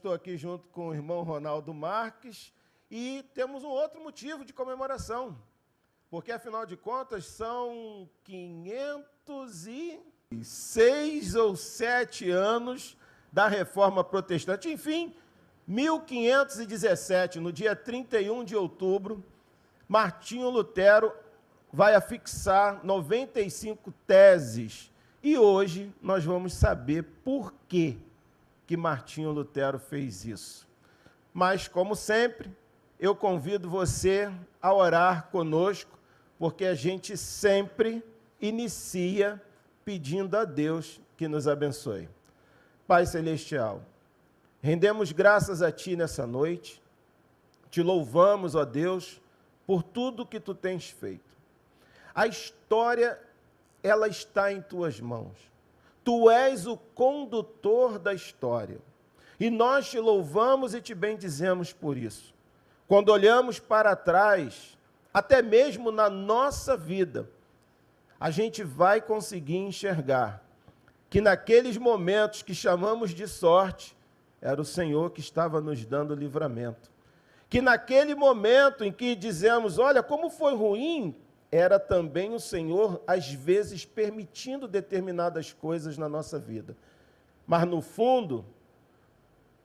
estou aqui junto com o irmão Ronaldo Marques e temos um outro motivo de comemoração, porque, afinal de contas, são 506 ou 7 anos da Reforma Protestante. Enfim, 1517, no dia 31 de outubro, Martinho Lutero vai afixar 95 teses. E hoje nós vamos saber por que Martinho Lutero fez isso. Mas, como sempre, eu convido você a orar conosco, porque a gente sempre inicia pedindo a Deus que nos abençoe. Pai Celestial, rendemos graças a Ti nessa noite, te louvamos, ó Deus, por tudo que Tu tens feito. A história, ela está em Tuas mãos. Tu és o condutor da história. E nós te louvamos e te bendizemos por isso. Quando olhamos para trás, até mesmo na nossa vida, a gente vai conseguir enxergar que naqueles momentos que chamamos de sorte, era o Senhor que estava nos dando livramento. Que naquele momento em que dizemos, olha, como foi ruim, era também o Senhor, às vezes, permitindo determinadas coisas na nossa vida. Mas, no fundo,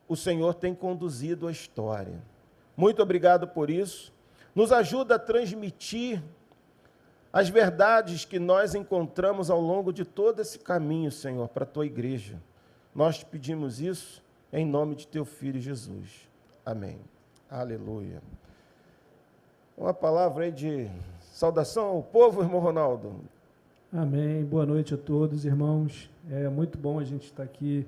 o Senhor tem conduzido a história. Muito obrigado por isso. Nos ajuda a transmitir as verdades que nós encontramos ao longo de todo esse caminho, Senhor, para a Tua igreja. Nós te pedimos isso em nome de Teu Filho Jesus. Amém. Aleluia. Uma palavra aí de saudação ao povo, irmão Ronaldo. Amém. Boa noite a todos, irmãos. É muito bom a gente estar aqui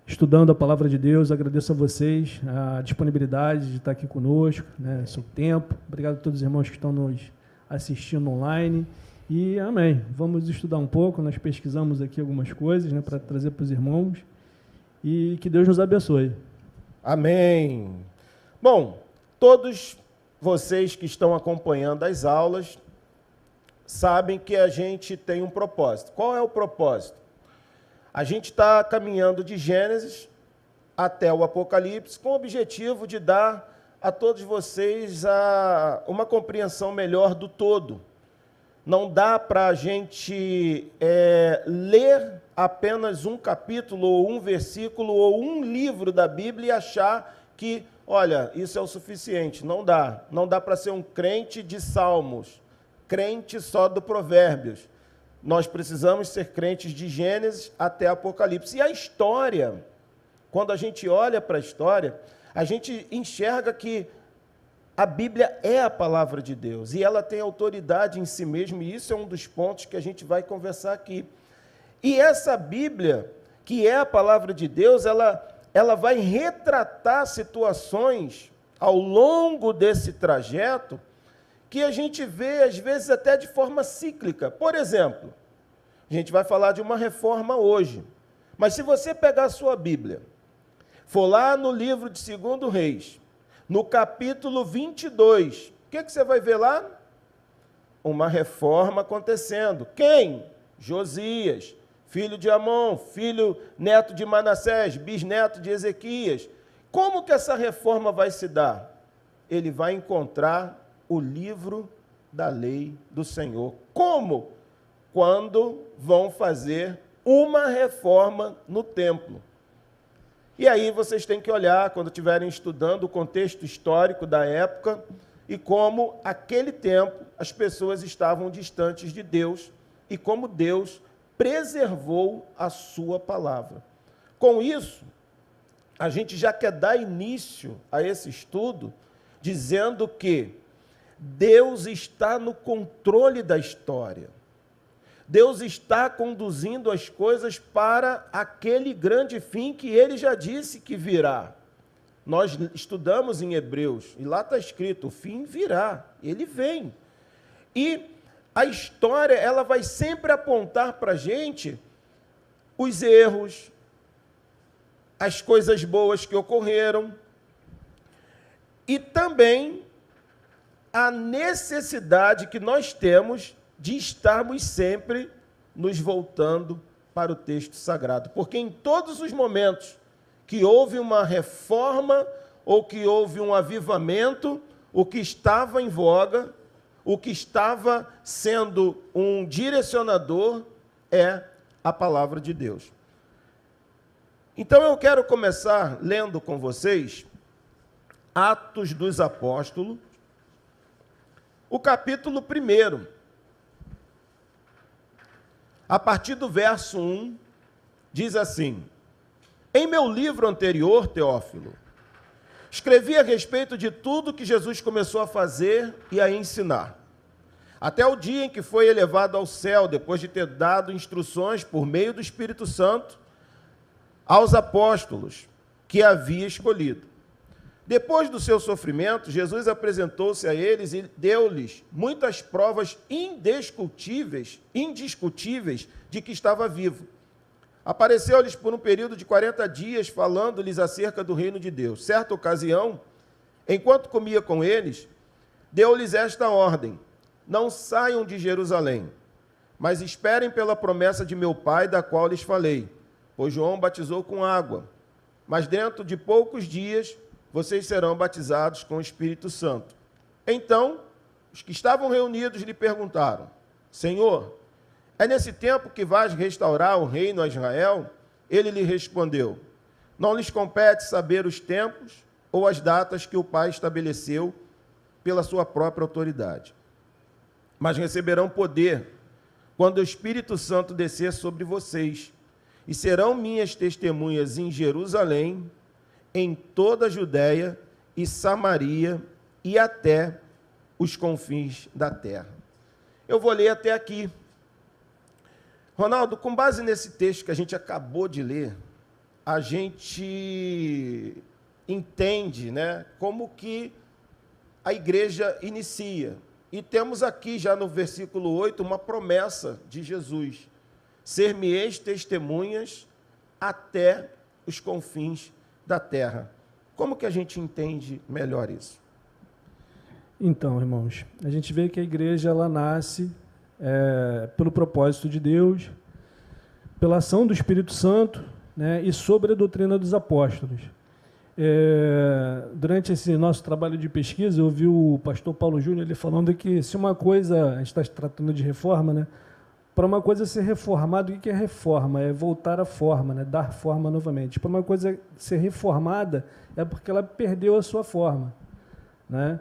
estudando a palavra de Deus. Agradeço a vocês a disponibilidade de estar aqui conosco, né, seu tempo. Obrigado a todos os irmãos que estão nos assistindo online. E amém. Vamos estudar um pouco. Nós pesquisamos aqui algumas coisas, né, para trazer para os irmãos. E que Deus nos abençoe. Amém. Bom, todos vocês que estão acompanhando as aulas sabem que a gente tem um propósito. Qual é o propósito? A gente está caminhando de Gênesis até o Apocalipse com o objetivo de dar a todos vocês uma compreensão melhor do todo. Não dá para a gente ler apenas um capítulo, ou um versículo, ou um livro da Bíblia e achar que, olha, isso é o suficiente. Não dá. Não dá para ser um crente de Salmos, crente só do Provérbios. Nós precisamos ser crentes de Gênesis até Apocalipse. E a história, quando a gente olha para a história, a gente enxerga que a Bíblia é a palavra de Deus, e ela tem autoridade em si mesma, e isso é um dos pontos que a gente vai conversar aqui. E essa Bíblia, que é a palavra de Deus, ela vai retratar situações ao longo desse trajeto que a gente vê, às vezes, até de forma cíclica. Por exemplo, a gente vai falar de uma reforma hoje, mas se você pegar a sua Bíblia, for lá no livro de 2 Reis, no capítulo 22, o que você vai ver lá? Uma reforma acontecendo. Quem? Josias, filho de Amon, neto de Manassés, bisneto de Ezequias. Como que essa reforma vai se dar? Ele vai encontrar o livro da lei do Senhor. Como? Quando vão fazer uma reforma no templo. E aí vocês têm que olhar, quando estiverem estudando, o contexto histórico da época e como, aquele tempo, as pessoas estavam distantes de Deus e como Deus preservou a sua palavra. Com isso, a gente já quer dar início a esse estudo dizendo que Deus está no controle da história. Deus está conduzindo as coisas para aquele grande fim que Ele já disse que virá. Nós estudamos em Hebreus, e lá está escrito, o fim virá, ele vem. E a história, ela vai sempre apontar para a gente os erros, as coisas boas que ocorreram, e também a necessidade que nós temos de estarmos sempre nos voltando para o texto sagrado. Porque em todos os momentos que houve uma reforma ou que houve um avivamento, o que estava em voga, o que estava sendo um direcionador é a palavra de Deus. Então eu quero começar lendo com vocês Atos dos Apóstolos, o capítulo 1. A partir do verso 1, diz assim: Em meu livro anterior, Teófilo, escrevi a respeito de tudo que Jesus começou a fazer e a ensinar, até o dia em que foi elevado ao céu, depois de ter dado instruções por meio do Espírito Santo aos apóstolos que havia escolhido. Depois do seu sofrimento, Jesus apresentou-se a eles e deu-lhes muitas provas indiscutíveis de que estava vivo. Apareceu-lhes por um período de 40 dias, falando-lhes acerca do reino de Deus. Certa ocasião, enquanto comia com eles, deu-lhes esta ordem: Não saiam de Jerusalém, mas esperem pela promessa de meu Pai, da qual lhes falei. Pois João batizou com água, mas dentro de poucos dias vocês serão batizados com o Espírito Santo. Então, os que estavam reunidos lhe perguntaram: Senhor, é nesse tempo que vais restaurar o reino a Israel? Ele lhe respondeu: Não lhes compete saber os tempos ou as datas que o Pai estabeleceu pela sua própria autoridade. Mas receberão poder quando o Espírito Santo descer sobre vocês, e serão minhas testemunhas em Jerusalém, em toda a Judéia e Samaria e até os confins da terra. Eu vou ler até aqui. Ronaldo, com base nesse texto que a gente acabou de ler, a gente entende, né, como que a igreja inicia. E temos aqui já no versículo 8 uma promessa de Jesus: ser-me-eis testemunhas até os confins da terra. Como que a gente entende melhor isso? Então, irmãos, a gente vê que a igreja ela nasce pelo propósito de Deus, pela ação do Espírito Santo, né, e sobre a doutrina dos apóstolos. Durante esse nosso trabalho de pesquisa, eu ouvi o pastor Paulo Júnior ele falando que se uma coisa, a gente está tratando de reforma, né, para uma coisa ser reformada, o que é reforma? É voltar à forma, né? Dar forma novamente. Para uma coisa ser reformada, é porque ela perdeu a sua forma, né?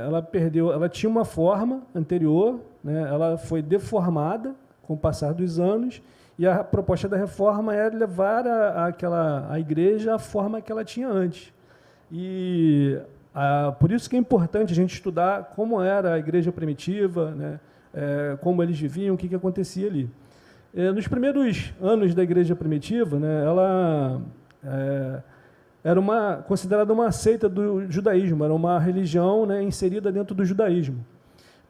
Ela tinha uma forma anterior, né? Ela foi deformada com o passar dos anos, e a proposta da reforma é levar a igreja à forma que ela tinha antes. E por isso que é importante a gente estudar como era a igreja primitiva, né? Como eles viviam, o que acontecia ali. Nos primeiros anos da igreja primitiva, né, ela era considerada uma seita do judaísmo, era uma religião, né, inserida dentro do judaísmo.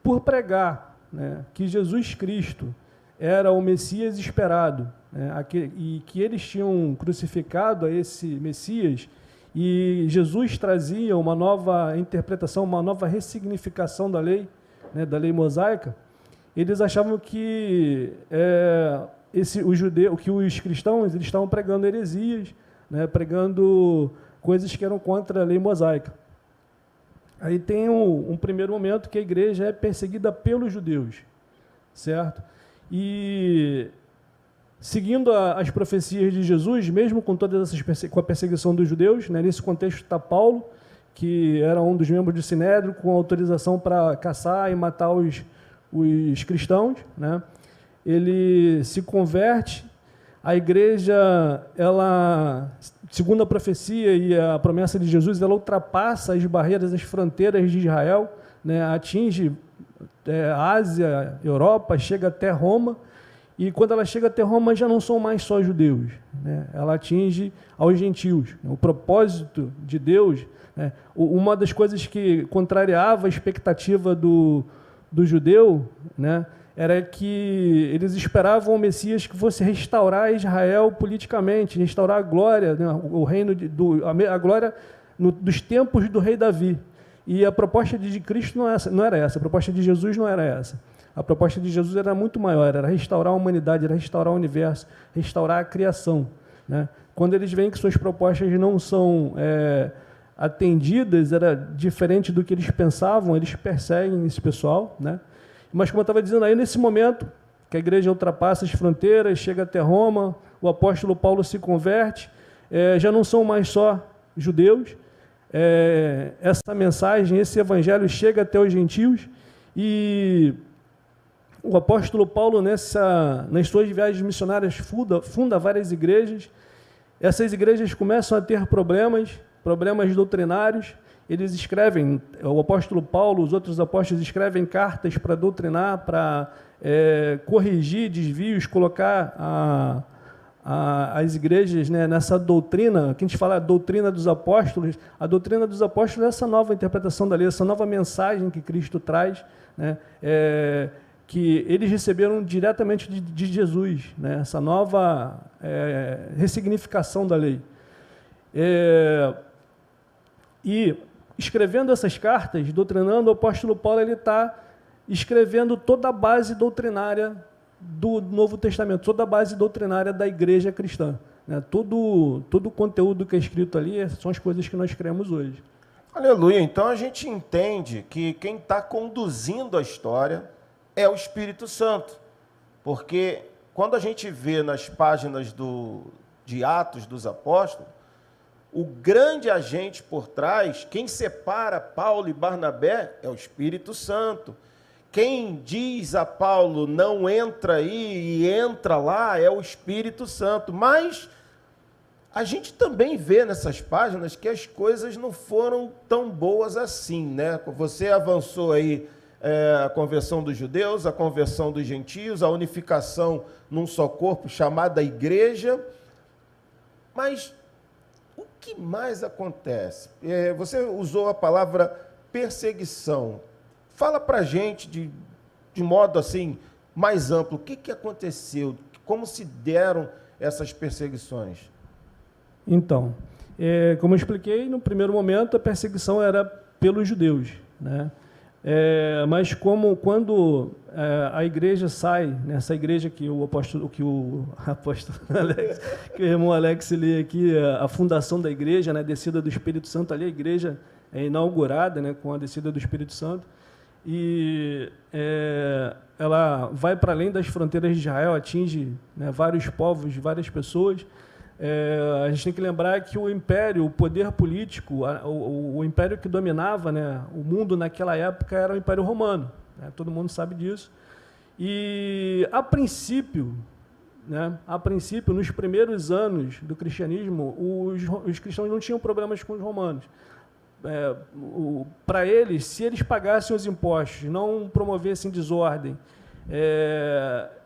Por pregar, né, que Jesus Cristo era o Messias esperado, né, e que eles tinham crucificado a esse Messias, e Jesus trazia uma nova interpretação, uma nova ressignificação da lei, né, da lei mosaica. Eles achavam que os cristãos eles estavam pregando heresias, né, pregando coisas que eram contra a lei mosaica. Aí tem um primeiro momento que a igreja é perseguida pelos judeus, certo? E seguindo as profecias de Jesus, mesmo com todas com a perseguição dos judeus, né, nesse contexto está Paulo, que era um dos membros do Sinédrio, com autorização para caçar e matar os cristãos, né? Ele se converte, a igreja, ela, segundo a profecia e a promessa de Jesus, ela ultrapassa as barreiras, as fronteiras de Israel, né? Atinge a Ásia, Europa, chega até Roma, e quando ela chega até Roma já não são mais só judeus, né? Ela atinge aos gentios. O propósito de Deus, né? Uma das coisas que contrariava a expectativa do judeu, né, era que eles esperavam o Messias que fosse restaurar Israel politicamente, restaurar a glória, né, o reino, a glória dos tempos do rei Davi. E a proposta de Cristo não era essa, a proposta de Jesus não era essa. A proposta de Jesus era muito maior, era restaurar a humanidade, era restaurar o universo, restaurar a criação, né? quando eles veem que suas propostas não são atendidas, era diferente do que eles pensavam, eles perseguem esse pessoal, né? Mas, como eu estava dizendo aí, nesse momento, que a igreja ultrapassa as fronteiras, chega até Roma, o apóstolo Paulo se converte, já não são mais só judeus, essa mensagem, esse evangelho chega até os gentios, e o apóstolo Paulo, nas suas viagens missionárias, funda várias igrejas. Essas igrejas começam a ter problemas doutrinários. Eles escrevem, o apóstolo Paulo, os outros apóstolos escrevem cartas para doutrinar, para corrigir desvios, colocar as igrejas, né, nessa doutrina, que a gente fala a doutrina dos apóstolos. A doutrina dos apóstolos é essa nova interpretação da lei, essa nova mensagem que Cristo traz, né, que eles receberam diretamente de Jesus, né, essa nova ressignificação da lei. E escrevendo essas cartas, doutrinando, o apóstolo Paulo está escrevendo toda a base doutrinária do Novo Testamento, toda a base doutrinária da igreja cristã, né? Todo o conteúdo que é escrito ali são as coisas que nós cremos hoje. Aleluia. Então a gente entende que quem está conduzindo a história é o Espírito Santo, porque quando a gente vê nas páginas de Atos dos Apóstolos, o grande agente por trás, quem separa Paulo e Barnabé é o Espírito Santo. Quem diz a Paulo, não entra aí e entra lá, é o Espírito Santo. Mas a gente também vê nessas páginas que as coisas não foram tão boas assim, né? Você avançou aí a conversão dos judeus, a conversão dos gentios, a unificação num só corpo, chamada igreja. Mas o que mais acontece? Você usou a palavra perseguição. Fala para a gente, de modo assim, mais amplo, o que aconteceu? Como se deram essas perseguições? Então, como eu expliquei, no primeiro momento a perseguição era pelos judeus, né? Mas quando a igreja sai, nessa igreja que o Alex, que o irmão Alex lê aqui, a fundação da igreja, né, a descida do Espírito Santo, ali a igreja é inaugurada, né, com a descida do Espírito Santo, e ela vai para além das fronteiras de Israel, atinge, né, vários povos, várias pessoas. A gente tem que lembrar que o império, o poder político, o império que dominava, né, o mundo naquela época era o Império Romano, né, todo mundo sabe disso. E, a princípio, nos primeiros anos do cristianismo, os cristãos não tinham problemas com os romanos. Para eles, se eles pagassem os impostos, não promovessem desordem,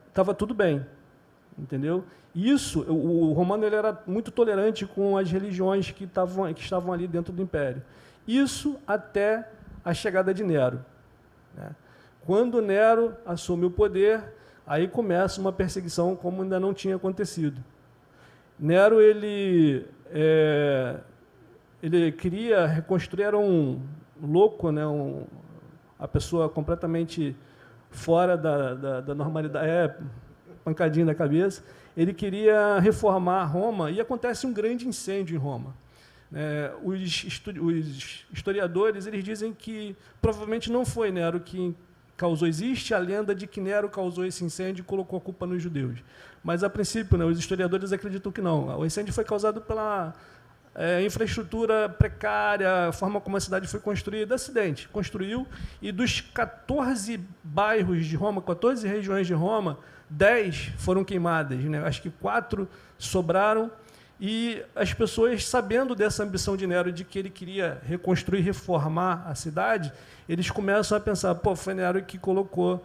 estava tudo bem, entendeu? Isso, o romano ele era muito tolerante com as religiões que estavam ali dentro do império. Isso até a chegada de Nero, né? Quando Nero assume o poder, aí começa uma perseguição como ainda não tinha acontecido. Nero ele queria reconstruir, era um louco, né? A pessoa completamente fora da normalidade, pancadinha na cabeça. Ele queria reformar Roma e acontece um grande incêndio em Roma. Os historiadores eles dizem que provavelmente não foi Nero que causou. Existe a lenda de que Nero causou esse incêndio e colocou a culpa nos judeus. Mas, a princípio, né, os historiadores acreditam que não. O incêndio foi causado pela infraestrutura precária, a forma como a cidade foi construída, acidente. Construiu, e dos 14 bairros de Roma, 14 regiões de Roma, 10 foram queimadas, né? Acho que 4 sobraram, e as pessoas, sabendo dessa ambição de Nero, de que ele queria reconstruir, reformar a cidade, eles começam a pensar, foi Nero que colocou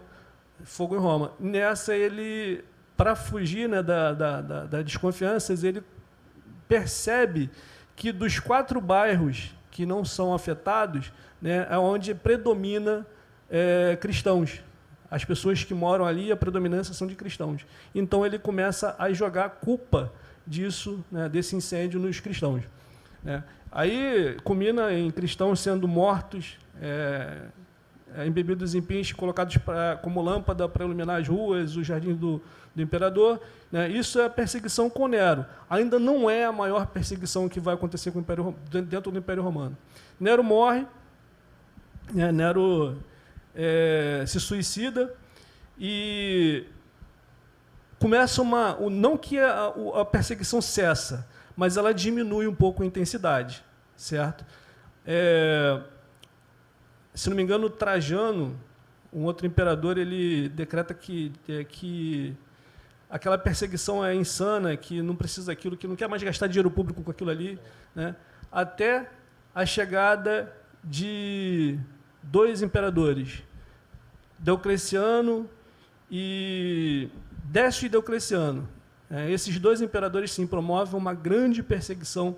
fogo em Roma. Nessa, ele, para fugir, né, da desconfiança, ele percebe que dos 4 bairros que não são afetados, né, é onde predomina cristãos. As pessoas que moram ali, a predominância são de cristãos. Então, ele começa a jogar a culpa disso, né, desse incêndio, nos cristãos, né? Aí, culmina em cristãos sendo mortos, embebidos em pinches colocados como lâmpada para iluminar as ruas, o jardim do imperador. Né? Isso é a perseguição com Nero. Ainda não é a maior perseguição que vai acontecer com o dentro do Império Romano. Nero morre, né? Nero se suicida e começa não que a perseguição cessa, mas ela diminui um pouco a intensidade, certo? Se não me engano, Trajano, um outro imperador, ele decreta que aquela perseguição é insana, que não precisa daquilo, que não quer mais gastar dinheiro público com aquilo ali, né? Até a chegada de 2 imperadores, Diocleciano e Décio e Diocleciano. Esses 2 imperadores, sim, promovem uma grande perseguição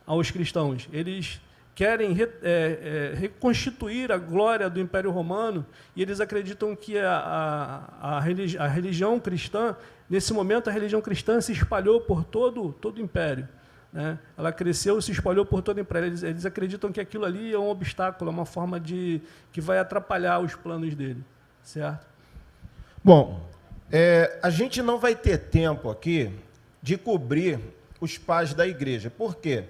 aos cristãos. Eles querem reconstituir a glória do Império Romano e eles acreditam que a religião cristã, nesse momento, a religião cristã se espalhou por todo o Império. Né? Ela cresceu e se espalhou por todo o Império. Eles acreditam que aquilo ali é um obstáculo, é uma forma que vai atrapalhar os planos dele. Certo? Bom, a gente não vai ter tempo aqui de cobrir os pais da igreja. Por quê?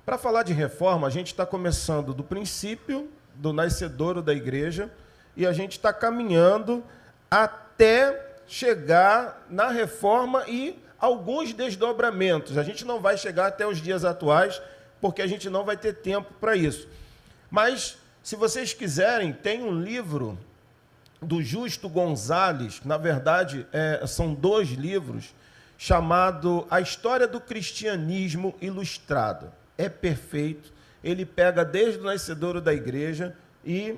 Para falar de reforma, a gente está começando do princípio, do nascedouro da igreja, e a gente está caminhando até chegar na reforma e alguns desdobramentos. A gente não vai chegar até os dias atuais, porque a gente não vai ter tempo para isso. Mas, se vocês quiserem, tem um livro do Justo Gonzalez, na verdade, são 2 livros, chamado A História do Cristianismo Ilustrado. É perfeito, ele pega desde o nascedouro da igreja e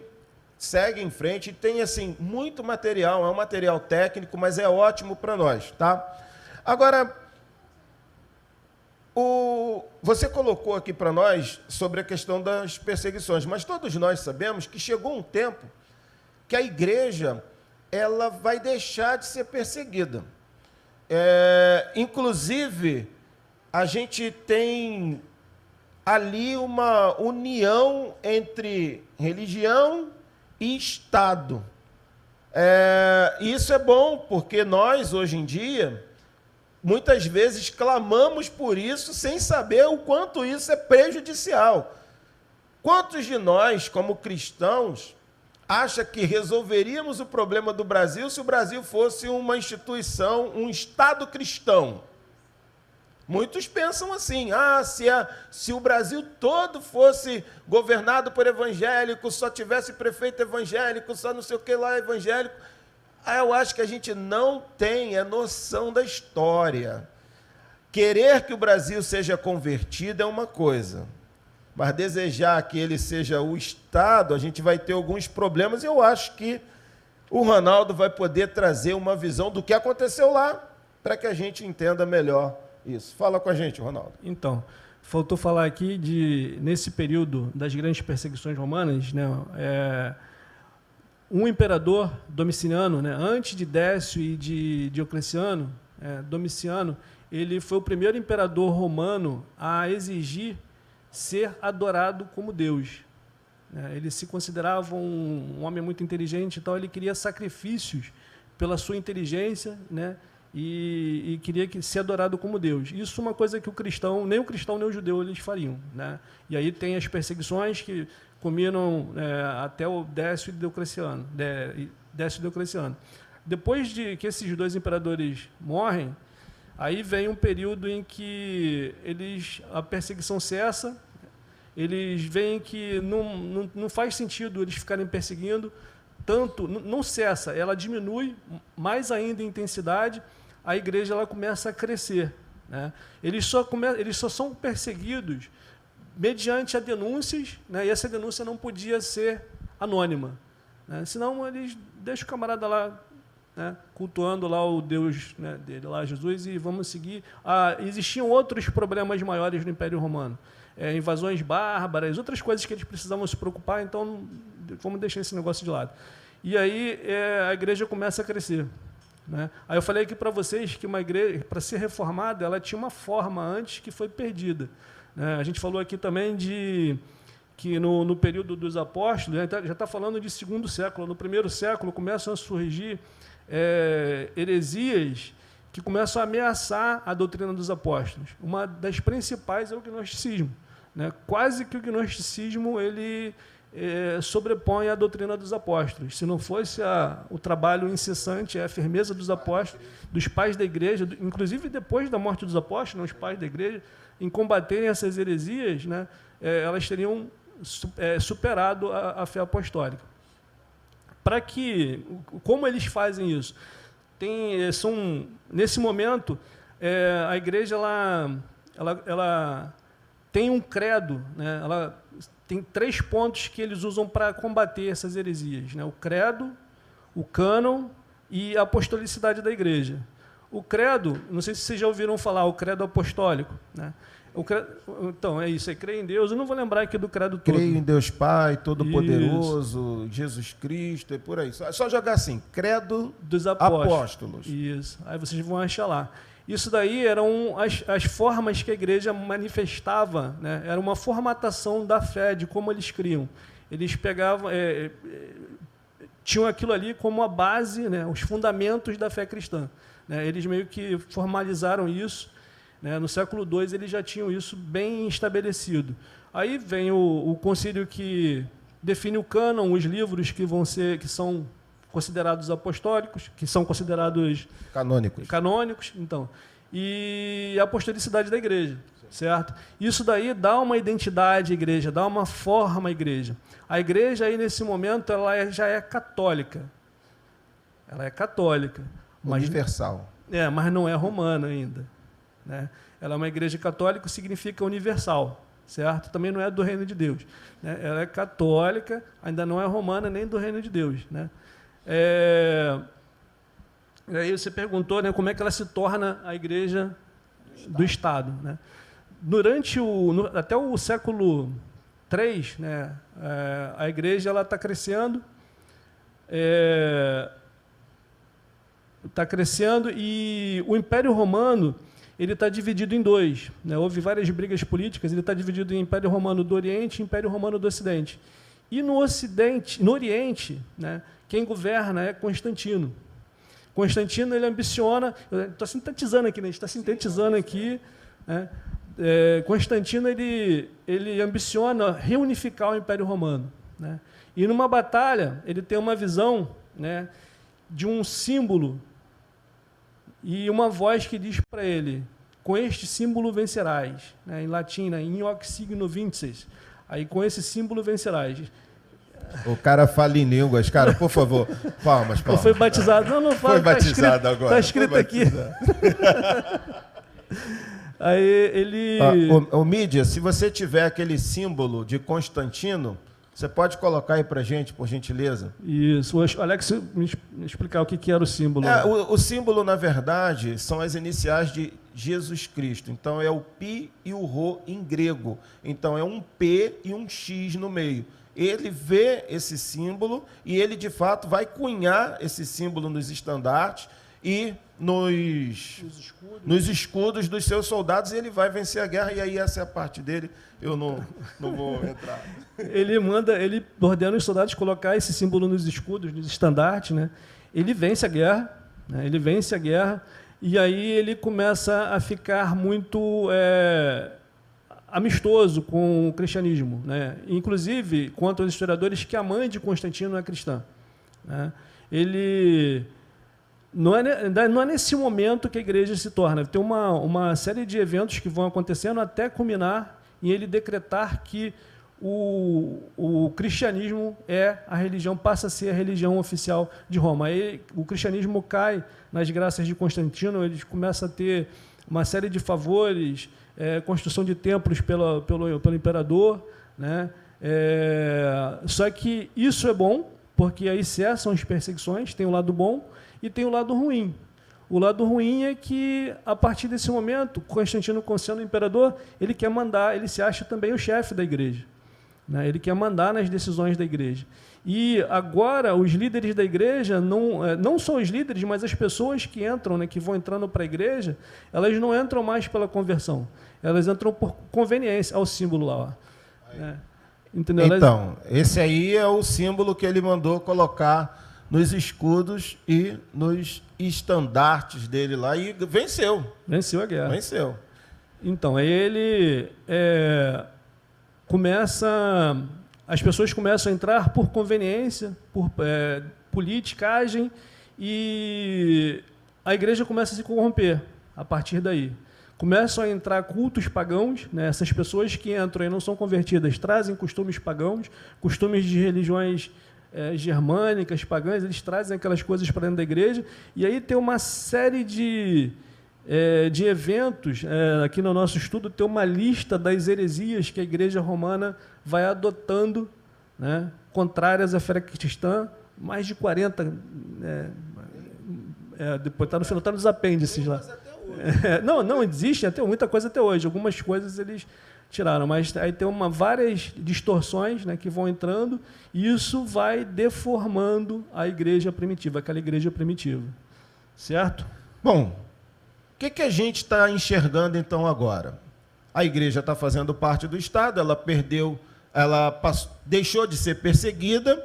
segue em frente, e tem assim muito material, é um material técnico, mas é ótimo para nós, tá? Agora, você colocou aqui para nós sobre a questão das perseguições, mas todos nós sabemos que chegou um tempo que a igreja ela vai deixar de ser perseguida. Inclusive, a gente tem ali uma união entre religião e Estado. Isso é bom, porque nós, hoje em dia, muitas vezes clamamos por isso sem saber o quanto isso é prejudicial. Quantos de nós, como cristãos, acha que resolveríamos o problema do Brasil se o Brasil fosse uma instituição, um Estado cristão? Muitos pensam assim, se o Brasil todo fosse governado por evangélicos, só tivesse prefeito evangélico, só não sei o que lá evangélico. Eu acho que a gente não tem a noção da história. Querer que o Brasil seja convertido é uma coisa, mas desejar que ele seja o Estado, a gente vai ter alguns problemas, e eu acho que o Ronaldo vai poder trazer uma visão do que aconteceu lá, para que a gente entenda melhor isso. Fala com a gente, Ronaldo. Então, faltou falar aqui nesse período das grandes perseguições romanas, né, um imperador Domiciano, né, antes de Décio e de Diocleciano, Domiciano, ele foi o primeiro imperador romano a exigir ser adorado como Deus. Ele se considerava um homem muito inteligente, então ele queria sacrifícios pela sua inteligência, né, e queria ser adorado como Deus. Isso é uma coisa que nem o cristão nem o judeu eles fariam, né? E aí tem as perseguições que culminam até o Décio e Diocleciano. Depois de que esses 2 imperadores morrem, aí vem um período em que a perseguição cessa, eles veem que não faz sentido eles ficarem perseguindo, tanto, não cessa, ela diminui mais ainda em intensidade, a igreja ela começa a crescer, né? Eles só são perseguidos mediante a denúncias, né? E essa denúncia não podia ser anônima, né? Senão eles deixam o camarada lá, né, cultuando lá o Deus, né, dele, lá Jesus, e vamos seguir. Existiam outros problemas maiores no Império Romano, invasões bárbaras, outras coisas que eles precisavam se preocupar, então vamos deixar esse negócio de lado. E aí a igreja começa a crescer, né? Aí eu falei aqui para vocês que uma igreja, para ser reformada, ela tinha uma forma antes que foi perdida, né? A gente falou aqui também que no período dos apóstolos, já está falando de segundo século, no primeiro século começam a surgir heresias que começam a ameaçar a doutrina dos apóstolos. Uma das principais é o gnosticismo, né? Quase que o gnosticismo ele sobrepõe a doutrina dos apóstolos. Se não fosse o trabalho incessante, a firmeza dos apóstolos, dos pais da igreja, inclusive depois da morte dos apóstolos, os pais da igreja, em combaterem essas heresias, né, elas teriam superado a fé apostólica. Como eles fazem isso? Nesse momento, a igreja ela tem um credo, né? Ela tem 3 pontos que eles usam para combater essas heresias, né? O credo, o cânon e a apostolicidade da igreja. O credo, não sei se vocês já ouviram falar, o credo apostólico, né? Então, é isso, crer em Deus. Eu não vou lembrar aqui do credo todo. Creio em Deus Pai, Todo-Poderoso, Jesus Cristo, e por aí. Só jogar assim, credo dos apóstolos. Isso, aí vocês vão achar lá. Isso daí eram as formas que a igreja manifestava, né? Era uma formatação da fé, de como eles criam. Eles pegavam, tinham aquilo ali como a base, né? Os fundamentos da fé cristã, né? Eles meio que formalizaram isso, né? No século II eles já tinham isso bem estabelecido. Aí vem o concílio que define o cânon, os livros que são considerados apostólicos, que são considerados canônicos, então, e a apostolicidade da igreja, certo? Isso daí dá uma identidade à igreja, dá uma forma à igreja. A igreja aí nesse momento ela já é católica. Ela é católica, universal. Mas não é romana ainda, né? Ela é uma igreja católica, significa universal, certo? Também não é do reino de Deus, né? Ela é católica, ainda não é romana nem do reino de Deus, né? Aí você perguntou, né, como é que ela se torna a igreja do Estado, né? Até o século III, né, a igreja está crescendo, e o Império Romano ele está dividido em 2, né? Houve várias brigas políticas, ele está dividido em Império Romano do Oriente e Império Romano do Ocidente. E no Oriente, né, quem governa é Constantino. Constantino ele ambiciona, estou sintetizando aqui, né? A gente está sintetizando aqui, né? Constantino ele ambiciona reunificar o Império Romano, né? E numa batalha ele tem uma visão, né, de um símbolo e uma voz que diz para ele: com este símbolo vencerás, né? Em latim, né? In hoc signo vinces. Aí com esse símbolo vencerás. O cara fala em línguas, cara, por favor. Palmas. Eu fui batizado. Não fala. Foi batizado agora. Está escrito aqui. Aí ele... Ô, Mídia, se você tiver aquele símbolo de Constantino, você pode colocar aí pra gente, por gentileza? Isso. O Alex me explicar o que era o símbolo. O símbolo, na verdade, são as iniciais de Jesus Cristo. Então, é o pi e o rho em grego. Então, é um P e um X no meio. Ele vê esse símbolo e ele, de fato, vai cunhar esse símbolo nos estandartes e nos escudos dos seus soldados, e ele vai vencer a guerra, e aí essa é a parte dele, eu não vou entrar. Ele ordena os soldados colocar esse símbolo nos escudos, nos estandartes, né? Ele vence a guerra, né? E aí ele começa a ficar muito amistoso com o cristianismo, né? Inclusive, contam os historiadores que a mãe de Constantino é cristã, né? Não é nesse momento que a igreja se torna. Tem uma série de eventos que vão acontecendo até culminar em ele decretar que o cristianismo passa a ser a religião oficial de Roma. Aí o cristianismo cai nas graças de Constantino, ele começa a ter uma série de favores, construção de templos pelo imperador, né? Só que isso é bom, porque aí cessam as perseguições, tem o lado bom e tem o lado ruim. O lado ruim é que, a partir desse momento, Constantino, sendo imperador, ele quer mandar, ele se acha também o chefe da igreja, né? Ele quer mandar nas decisões da igreja. E agora, os líderes da igreja, não só os líderes, mas as pessoas que entram, né, que vão entrando para a igreja, elas não entram mais pela conversão, elas entram por conveniência. Olha o símbolo lá, ó. Entendeu? Então, esse aí é o símbolo que ele mandou colocar nos escudos e nos estandartes dele lá, e venceu. Venceu a guerra. Venceu. Então, aí ele começa... As pessoas começam a entrar por conveniência, por politicagem, e a igreja começa a se corromper a partir daí. Começam a entrar cultos pagãos, né? Essas pessoas que entram e não são convertidas trazem costumes pagãos, costumes de religiões germânicas, pagãs, eles trazem aquelas coisas para dentro da igreja, e aí tem uma série de eventos, aqui no nosso estudo tem uma lista das heresias que a igreja romana vai adotando, né, contrárias à fé cristã, mais de 40, depois está no final, está nos apêndices lá. Não, existem até muita coisa até hoje, algumas coisas eles tiraram, mas aí tem várias distorções, né, que vão entrando, e isso vai deformando a igreja primitiva, aquela igreja primitiva. Certo? Bom, o que a gente está enxergando então agora? A igreja está fazendo parte do Estado, ela deixou de ser perseguida,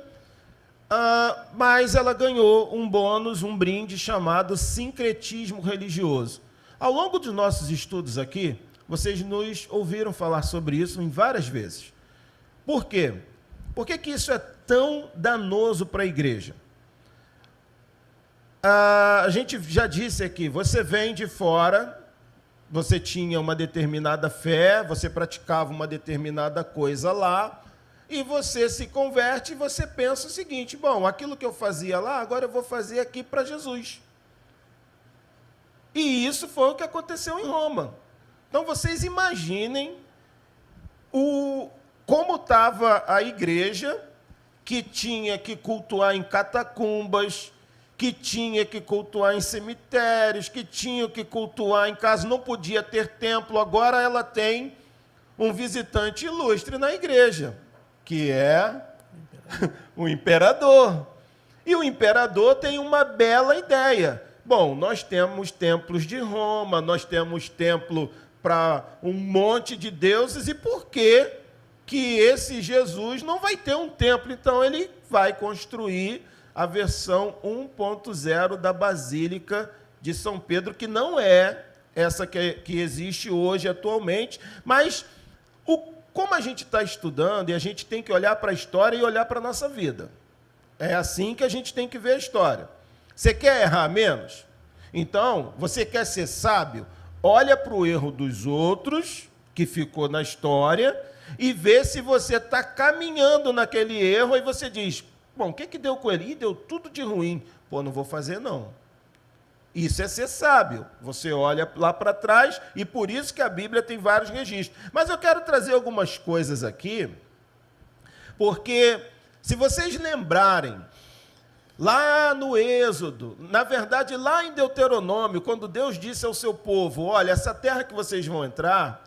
mas ela ganhou um bônus, um brinde chamado sincretismo religioso. Ao longo dos nossos estudos aqui, vocês nos ouviram falar sobre isso em várias vezes. Por quê? Por que isso é tão danoso para a igreja? A gente já disse aqui, você vem de fora, você tinha uma determinada fé, você praticava uma determinada coisa lá, e você se converte e você pensa o seguinte, bom, aquilo que eu fazia lá, agora eu vou fazer aqui para Jesus. E isso foi o que aconteceu em Roma. Então, vocês imaginem como estava a igreja, que tinha que cultuar em catacumbas, que tinha que cultuar em cemitérios, que tinha que cultuar em casa, não podia ter templo. Agora ela tem um visitante ilustre na igreja, que é o imperador. E o imperador tem uma bela ideia. Bom, nós temos templos de Roma, nós temos templo para um monte de deuses, e por que esse Jesus não vai ter um templo? Então ele vai construir a versão 1.0 da Basílica de São Pedro, que não é essa que existe hoje atualmente, mas como a gente está estudando, e a gente tem que olhar para a história e olhar para a nossa vida. É assim que a gente tem que ver a história. Você quer errar menos? Então, você quer ser sábio? Olha para o erro dos outros, que ficou na história, e vê se você está caminhando naquele erro, e você diz, bom, o que deu com ele? Deu tudo de ruim. Pô, não vou fazer, não. Isso é ser sábio. Você olha lá para trás, e por isso que a Bíblia tem vários registros. Mas eu quero trazer algumas coisas aqui, porque se vocês lembrarem, lá no Êxodo, na verdade, lá em Deuteronômio, quando Deus disse ao seu povo, olha, essa terra que vocês vão entrar,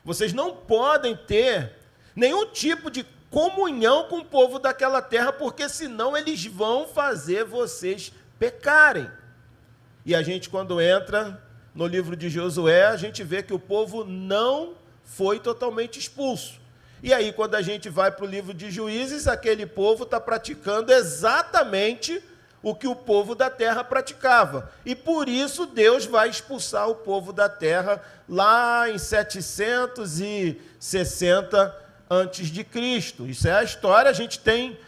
vocês não podem ter nenhum tipo de comunhão com o povo daquela terra, porque senão eles vão fazer vocês pecarem. E a gente, quando entra no livro de Josué, a gente vê que o povo não foi totalmente expulso. E aí, quando a gente vai para o livro de Juízes, aquele povo está praticando exatamente o que o povo da terra praticava. E por isso Deus vai expulsar o povo da terra lá em 760 antes de Cristo. Isso é a história, a gente tem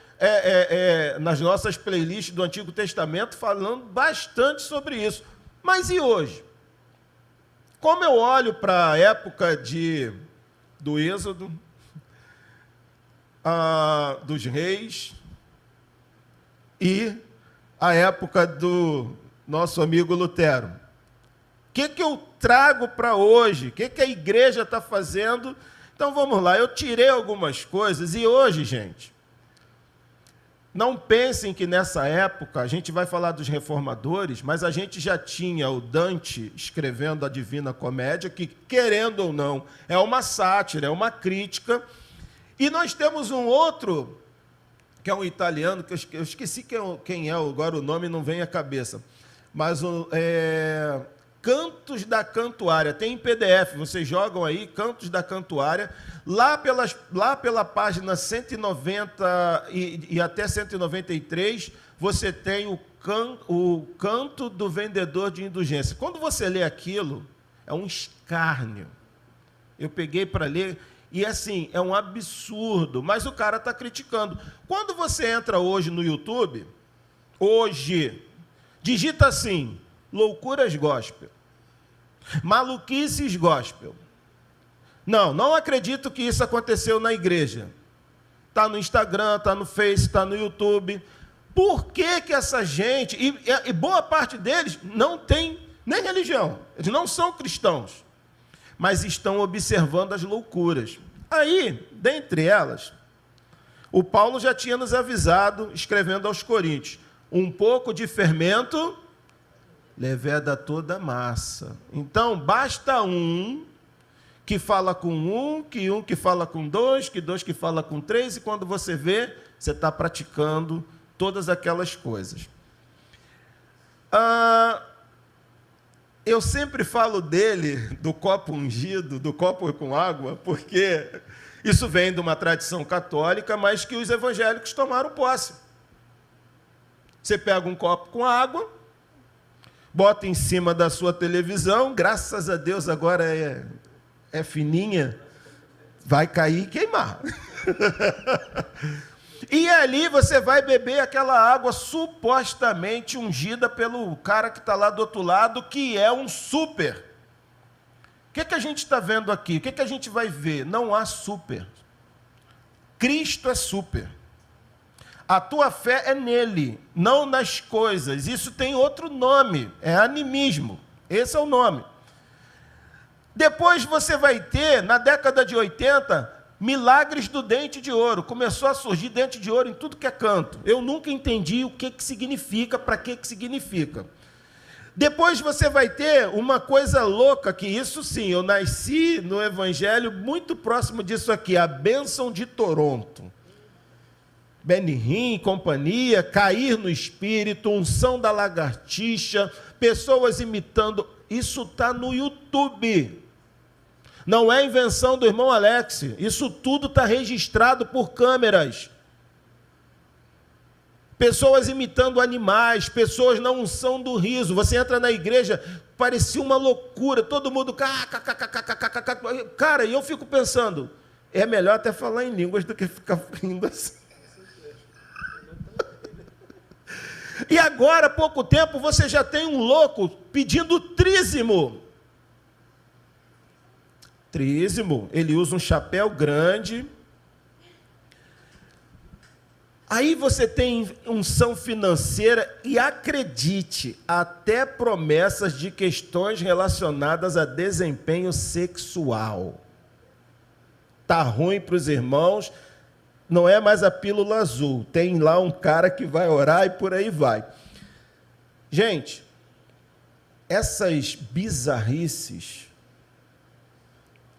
nas nossas playlists do Antigo Testamento falando bastante sobre isso. Mas e hoje? Como eu olho para a época do Êxodo, dos reis, e a época do nosso amigo Lutero, o que eu trago para hoje? O que a igreja está fazendo? Então vamos lá, eu tirei algumas coisas, e hoje, gente, não pensem que nessa época, a gente vai falar dos reformadores, mas a gente já tinha o Dante escrevendo a Divina Comédia, que, querendo ou não, é uma sátira, é uma crítica. E nós temos um outro, que é um italiano, que eu esqueci quem é, agora o nome não vem à cabeça, mas Cantos da Cantuária. Tem em PDF, vocês jogam aí, Cantos da Cantuária. Lá pela página 190 e até 193, você tem o Canto do Vendedor de Indulgência. Quando você lê aquilo, é um escárnio. Eu peguei para ler e, assim, é um absurdo, mas o cara está criticando. Quando você entra hoje no YouTube, digita assim, loucuras gospel, maluquices gospel. Não acredito que isso aconteceu na igreja. Está no Instagram, está no Face, está no YouTube. Por que que essa gente, e boa parte deles, não tem nem religião, eles não são cristãos, mas estão observando as loucuras. Aí, dentre elas, o Paulo já tinha nos avisado, escrevendo aos Coríntios, um pouco de fermento leveda toda a massa. Então, basta um que fala com um que fala com dois que fala com três, e quando você vê, você está praticando todas aquelas coisas. Eu sempre falo dele, do copo ungido, do copo com água, porque isso vem de uma tradição católica, mas que os evangélicos tomaram posse. Você pega um copo com água, bota em cima da sua televisão, graças a Deus agora é fininha, vai cair e queimar. E ali você vai beber aquela água supostamente ungida pelo cara que está lá do outro lado, que é um super. O que a gente está vendo aqui? O que a gente vai ver? Não há super. Cristo é super. A tua fé é nele, não nas coisas. Isso tem outro nome, é animismo. Esse é o nome. Depois você vai ter, na década de 80, milagres do dente de ouro. Começou a surgir dente de ouro em tudo que é canto. Eu nunca entendi o que significa, para que significa. Depois você vai ter uma coisa louca, que isso sim, eu nasci no evangelho muito próximo disso aqui, a bênção de Toronto. Benihim e companhia, cair no espírito, unção da lagartixa, pessoas imitando. Isso está no YouTube. Não é invenção do irmão Alex. Isso tudo está registrado por câmeras. Pessoas imitando animais, pessoas na unção do riso. Você entra na igreja, parecia uma loucura, todo mundo... Cara, e eu fico pensando, é melhor até falar em línguas do que ficar rindo assim. E agora, há pouco tempo, você já tem um louco pedindo trízimo. Trízimo, ele usa um chapéu grande. Aí você tem unção financeira e, acredite, até promessas de questões relacionadas a desempenho sexual. Tá ruim para os irmãos, não é mais a pílula azul, tem lá um cara que vai orar e por aí vai. Gente, essas bizarrices,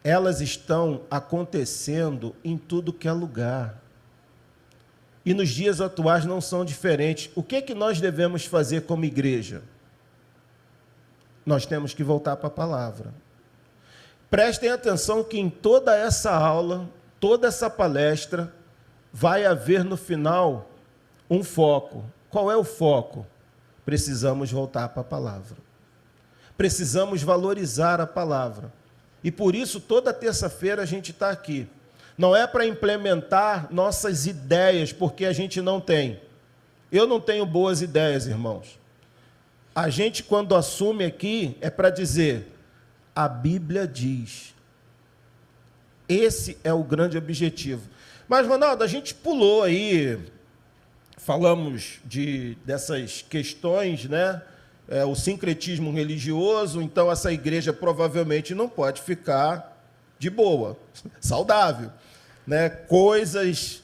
elas estão acontecendo em tudo que é lugar. E nos dias atuais não são diferentes. O que nós devemos fazer como igreja? Nós temos que voltar para a palavra. Prestem atenção que em toda essa aula, toda essa palestra, vai haver no final um foco. Qual é o foco? Precisamos voltar para a palavra. Precisamos valorizar a palavra. E por isso, toda terça-feira a gente está aqui. Não é para implementar nossas ideias, porque a gente não tem. Eu não tenho boas ideias, irmãos. A gente, quando assume aqui, é para dizer, a Bíblia diz. Esse é o grande objetivo. Mas, Ronaldo, a gente pulou aí, falamos dessas questões, né? O sincretismo religioso, então essa igreja provavelmente não pode ficar de boa, saudável, né? Coisas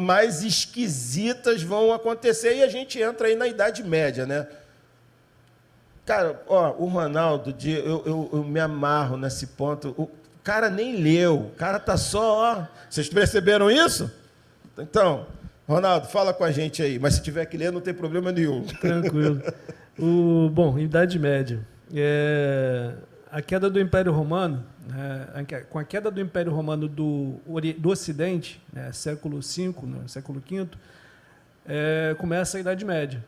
mais esquisitas vão acontecer e a gente entra aí na Idade Média, né? Cara, o Ronaldo, eu me amarro nesse ponto. O cara nem leu, o cara tá só, vocês perceberam isso? Então, Ronaldo, fala com a gente aí, mas se tiver que ler não tem problema nenhum. Tranquilo. Bom, Idade Média. a queda do Império Romano, com a queda do Império Romano do Ocidente, né, século V, né, século V, começa a Idade Média.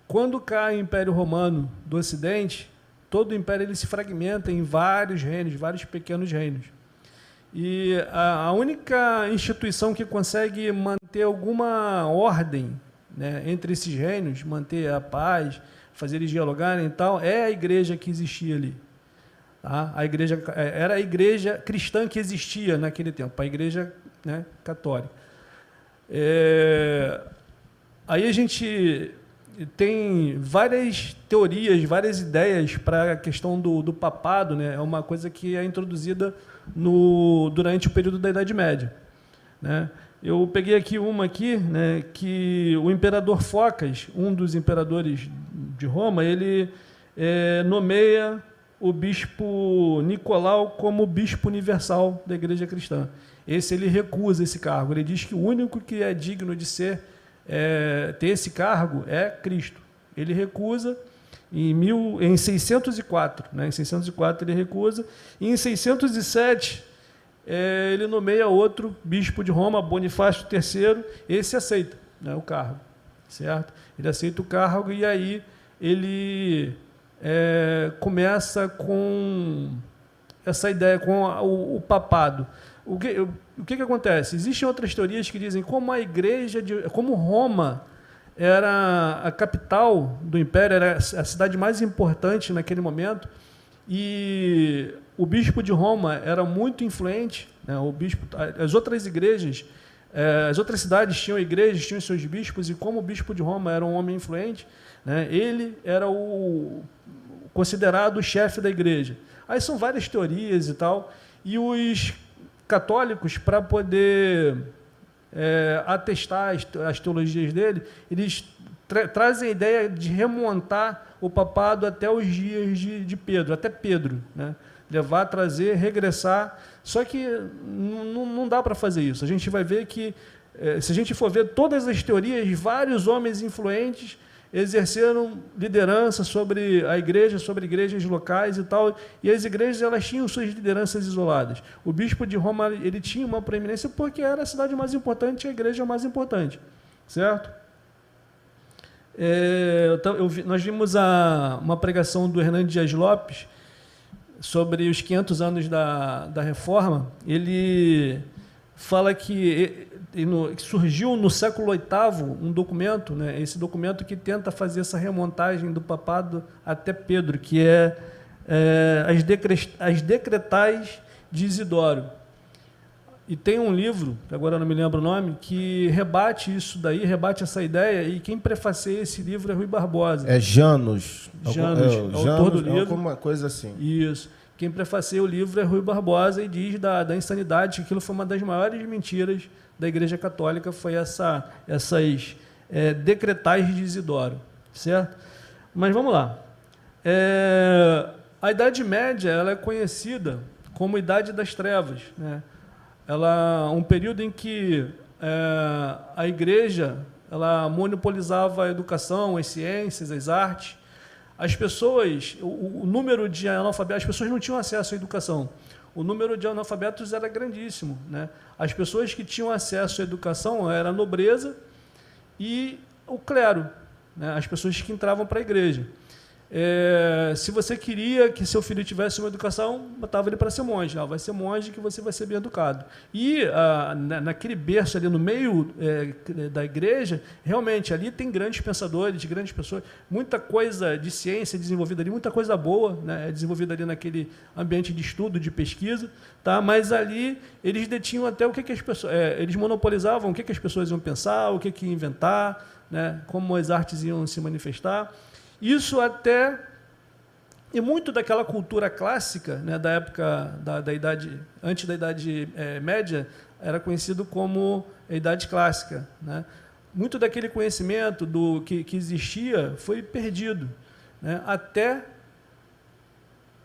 Quando cai o Império Romano do Ocidente, todo o Império ele se fragmenta em vários reinos, vários pequenos reinos. E a única instituição que consegue manter alguma ordem, né, entre esses reinos, manter a paz, fazer eles dialogarem e tal, é a igreja que existia ali. Tá? A igreja, era a igreja cristã que existia naquele tempo, a igreja, né, católica. Aí a gente tem várias teorias, várias ideias para a questão do papado, né? É uma coisa que é introduzida durante o período da Idade Média, né? Eu peguei aqui uma né, que o imperador Focas, um dos imperadores de Roma, ele nomeia o bispo Nicolau como bispo universal da Igreja Cristã. Ele recusa esse cargo. Ele diz que o único que é digno de ter esse cargo é Cristo. Ele recusa em 604, né? Em 604 ele recusa, e em 607 ele nomeia outro bispo de Roma, Bonifácio III. Esse aceita, né, o cargo, certo? Ele aceita o cargo e aí ele começa com essa ideia, com o papado. O que acontece? Existem outras teorias que dizem como Roma era a capital do império, era a cidade mais importante naquele momento, e o bispo de Roma era muito influente, né? As outras igrejas, as outras cidades tinham igrejas, tinham seus bispos, e como o bispo de Roma era um homem influente, né, ele era o considerado o chefe da igreja. Aí são várias teorias e tal, e os católicos, para poder atestar as teologias dele, eles trazem a ideia de remontar o papado até os dias de Pedro, até Pedro, né? Levar, trazer, regressar. Só que não dá para fazer isso. A gente vai ver que, se a gente for ver todas as teorias, vários homens influentes exerceram liderança sobre a igreja, sobre igrejas locais e tal, e as igrejas elas tinham suas lideranças isoladas. O bispo de Roma ele tinha uma preeminência porque era a cidade mais importante e a igreja mais importante, certo? Nós vimos uma pregação do Hernando Dias Lopes sobre os 500 anos da Reforma. Ele fala que surgiu no século VIII um documento, né, esse documento que tenta fazer essa remontagem do papado até Pedro, que as Decretais de Isidoro. E tem um livro, que agora eu não me lembro o nome, que rebate isso daí, rebate essa ideia, e quem prefacia esse livro é Rui Barbosa. Janus. Autor do livro. Alguma coisa assim. Isso. Quem prefacia o livro é Rui Barbosa e diz da insanidade, que aquilo foi uma das maiores mentiras da Igreja Católica, foi essas Decretais de Isidoro, certo? Mas vamos lá. A Idade Média ela é conhecida como Idade das Trevas, né? Um período em que a Igreja ela monopolizava a educação, as ciências, as artes. As pessoas, o número de analfabetos, as pessoas não tinham acesso à educação. O número de analfabetos era grandíssimo, né? As pessoas que tinham acesso à educação era a nobreza e o clero, né? As pessoas que entravam para a igreja. Se você queria que seu filho tivesse uma educação, botava ele para ser monge. Vai ser monge que você vai ser bem educado. E naquele berço ali no meio da igreja, realmente ali tem grandes pensadores, grandes pessoas, muita coisa de ciência desenvolvida ali, muita coisa boa, né, desenvolvida ali naquele ambiente de estudo, de pesquisa, tá? Mas ali eles detinham até o que as pessoas, eles monopolizavam o que as pessoas iam pensar, o que iam inventar, né, como as artes iam se manifestar. Isso até, e muito daquela cultura clássica, né, da época da idade, antes da Idade Média, era conhecido como a Idade Clássica, né? Muito daquele conhecimento que existia foi perdido, né, até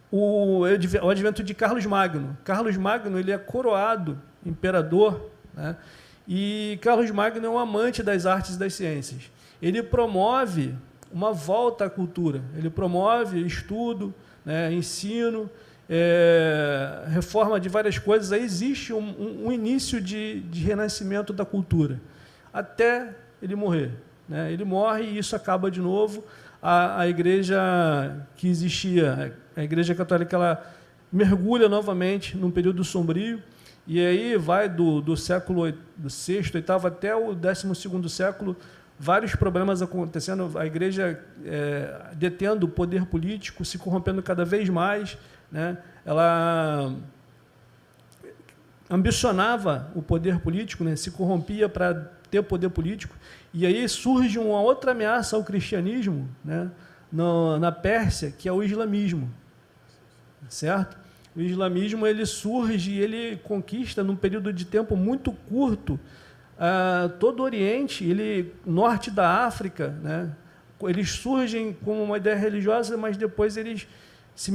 o advento de Carlos Magno. Carlos Magno ele é coroado imperador, né, e Carlos Magno é um amante das artes e das ciências. Ele promove uma volta à cultura. Ele promove estudo, né, ensino, reforma de várias coisas. Aí existe um início de renascimento da cultura, até ele morrer. Né? Ele morre e isso acaba de novo. A igreja que existia, a Igreja Católica, ela mergulha novamente num período sombrio, e aí vai do século VI, VIII até o XII século, vários problemas acontecendo, a igreja detendo o poder político, se corrompendo cada vez mais, né? Ela ambicionava o poder político, né? Se corrompia para ter poder político, e aí surge uma outra ameaça ao cristianismo, né? Na Pérsia, que é o islamismo, certo? O islamismo ele surge e ele conquista, num período de tempo muito curto, todo o Oriente, norte da África, né? Eles surgem como uma ideia religiosa, mas depois eles se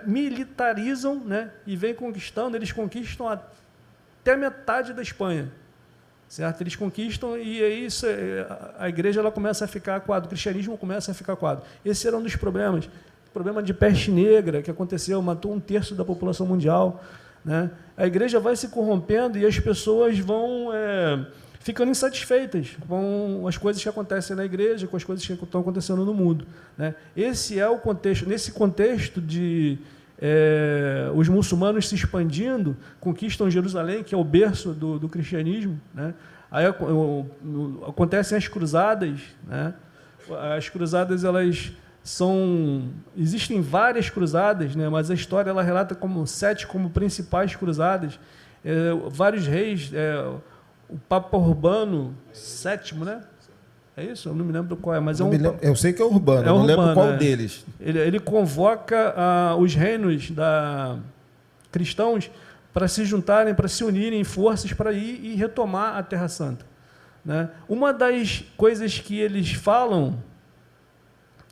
militarizam, né? E vêm conquistando, eles conquistam até metade da Espanha, certo? Eles conquistam e aí a igreja ela começa a ficar coado, o cristianismo começa a ficar coado. Esse era um dos problemas. O problema de peste negra que aconteceu, matou 1/3 da população mundial. Né? A igreja vai se corrompendo e as pessoas vão ficando insatisfeitas com as coisas que acontecem na igreja, com as coisas que estão acontecendo no mundo. Né? Esse é o contexto. Nesse contexto de os muçulmanos se expandindo, conquistam Jerusalém, que é o berço do cristianismo. Né? Aí acontecem as cruzadas. Né? As cruzadas, existem várias cruzadas, né? Mas a história ela relata como 7 como principais cruzadas. Vários reis, o Papa Urbano VII, né? É isso? Eu não me lembro qual é, mas eu sei que é Urbano, eu não lembro qual deles. Ele convoca os reinos cristãos para se juntarem, para se unirem em forças para ir e retomar a Terra Santa. Né? Uma das coisas que eles falam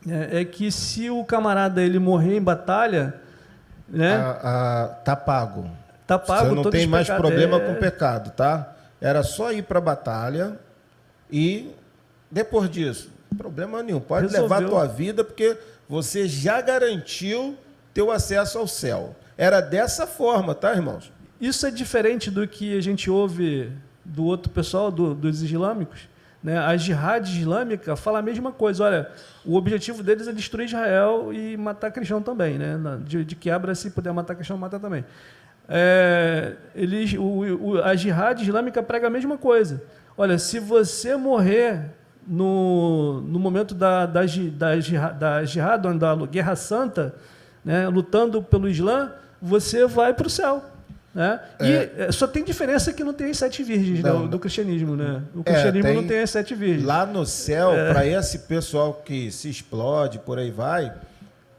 é que se o camarada ele morrer em batalha, né, tá pago. Tá pago. Você não tem mais problema com pecado, tá? Era só ir para a batalha e depois disso, problema nenhum. Pode levar a tua vida porque você já garantiu teu acesso ao céu. Era dessa forma, tá, irmãos? Isso é diferente do que a gente ouve do outro pessoal, dos islâmicos. Né? A jihad islâmica fala a mesma coisa. Olha, o objetivo deles é destruir Israel e matar cristão também. Né? De quebra, se puder matar cristão, matar também. A jihad islâmica prega a mesma coisa. Olha, se você morrer no momento da jihad, da Guerra Santa, né, lutando pelo Islã, você vai para o céu. Né? E só tem diferença que não tem as 7 virgens do cristianismo. Né? O cristianismo não tem as 7 virgens. Lá no céu, para esse pessoal que se explode, por aí vai,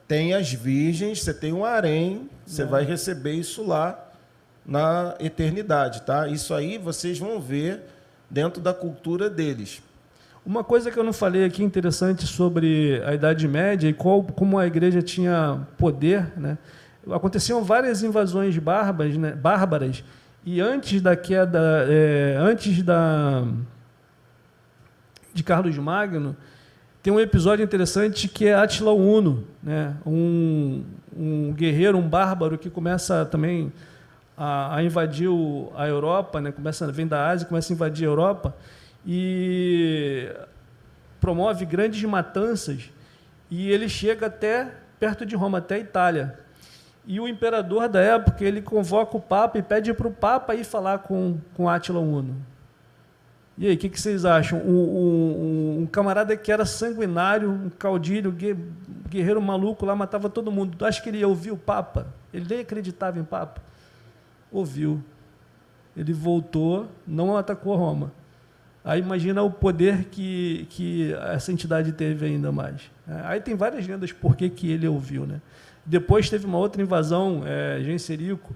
tem as virgens, você tem um harém, você vai receber isso lá na eternidade. Tá? Isso aí vocês vão ver dentro da cultura deles. Uma coisa que eu não falei aqui interessante sobre a Idade Média e como a igreja tinha poder, né? Aconteciam várias invasões bárbaras, e antes da queda, de Carlos Magno, tem um episódio interessante que é Átila o Huno, né? Um guerreiro, um bárbaro que começa também a invadir a Europa, né? Vem da Ásia, começa a invadir a Europa e promove grandes matanças, e ele chega até perto de Roma, até a Itália. E o imperador da época, ele convoca o Papa e pede para o Papa ir falar com Átila Huno. E aí, o que vocês acham? Um camarada que era sanguinário, um caudilho, guerreiro maluco lá, matava todo mundo. Tu acha que ele ia ouvir o Papa? Ele nem acreditava em Papa. Ouviu. Ele voltou, não atacou Roma. Aí imagina o poder que essa entidade teve ainda mais. Aí tem várias lendas por que ele ouviu, né? Depois teve uma outra invasão, Genserico,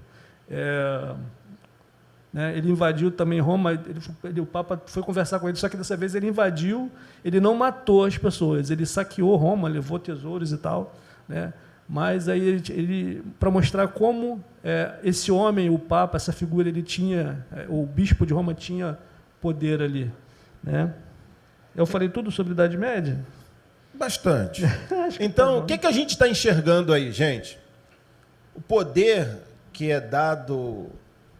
né? Ele invadiu também Roma, o Papa foi conversar com ele, só que dessa vez ele invadiu, ele não matou as pessoas, ele saqueou Roma, levou tesouros e tal, né? Mas aí ele para mostrar como esse homem, o Papa, essa figura, ele tinha, o bispo de Roma tinha poder ali. Né? Eu falei tudo sobre a Idade Média? Bastante. Então, o que a gente está enxergando aí, gente? O poder que é dado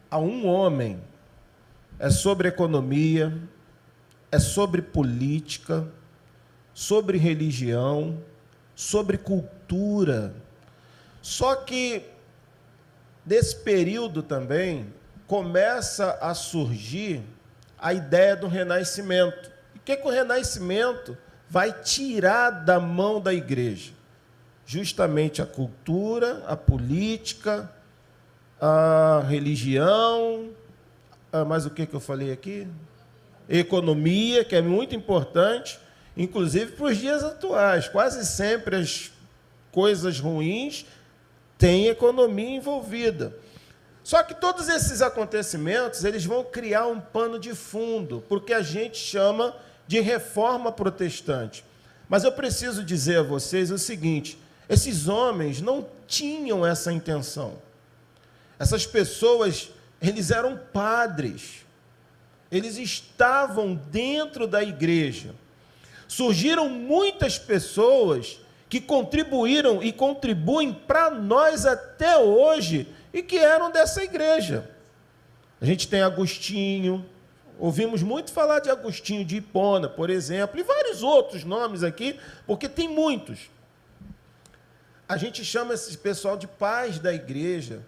a um homem é sobre economia, é sobre política, sobre religião, sobre cultura. Só que, nesse período também, começa a surgir a ideia do renascimento. O que o renascimento vai tirar da mão da igreja? Justamente a cultura, a política, a religião, mas o que eu falei aqui? Economia, que é muito importante, inclusive para os dias atuais. Quase sempre as coisas ruins têm economia envolvida. Só que todos esses acontecimentos, eles vão criar um pano de fundo, porque a gente chama de reforma protestante. Mas eu preciso dizer a vocês o seguinte: esses homens não tinham essa intenção. Essas pessoas, eles eram padres. Eles estavam dentro da igreja. Surgiram muitas pessoas que contribuíram e contribuem para nós até hoje e que eram dessa igreja. A gente tem Agostinho, ouvimos muito falar de Agostinho de Hipona, por exemplo, e vários outros nomes aqui, porque tem muitos. A gente chama esse pessoal de pais da igreja.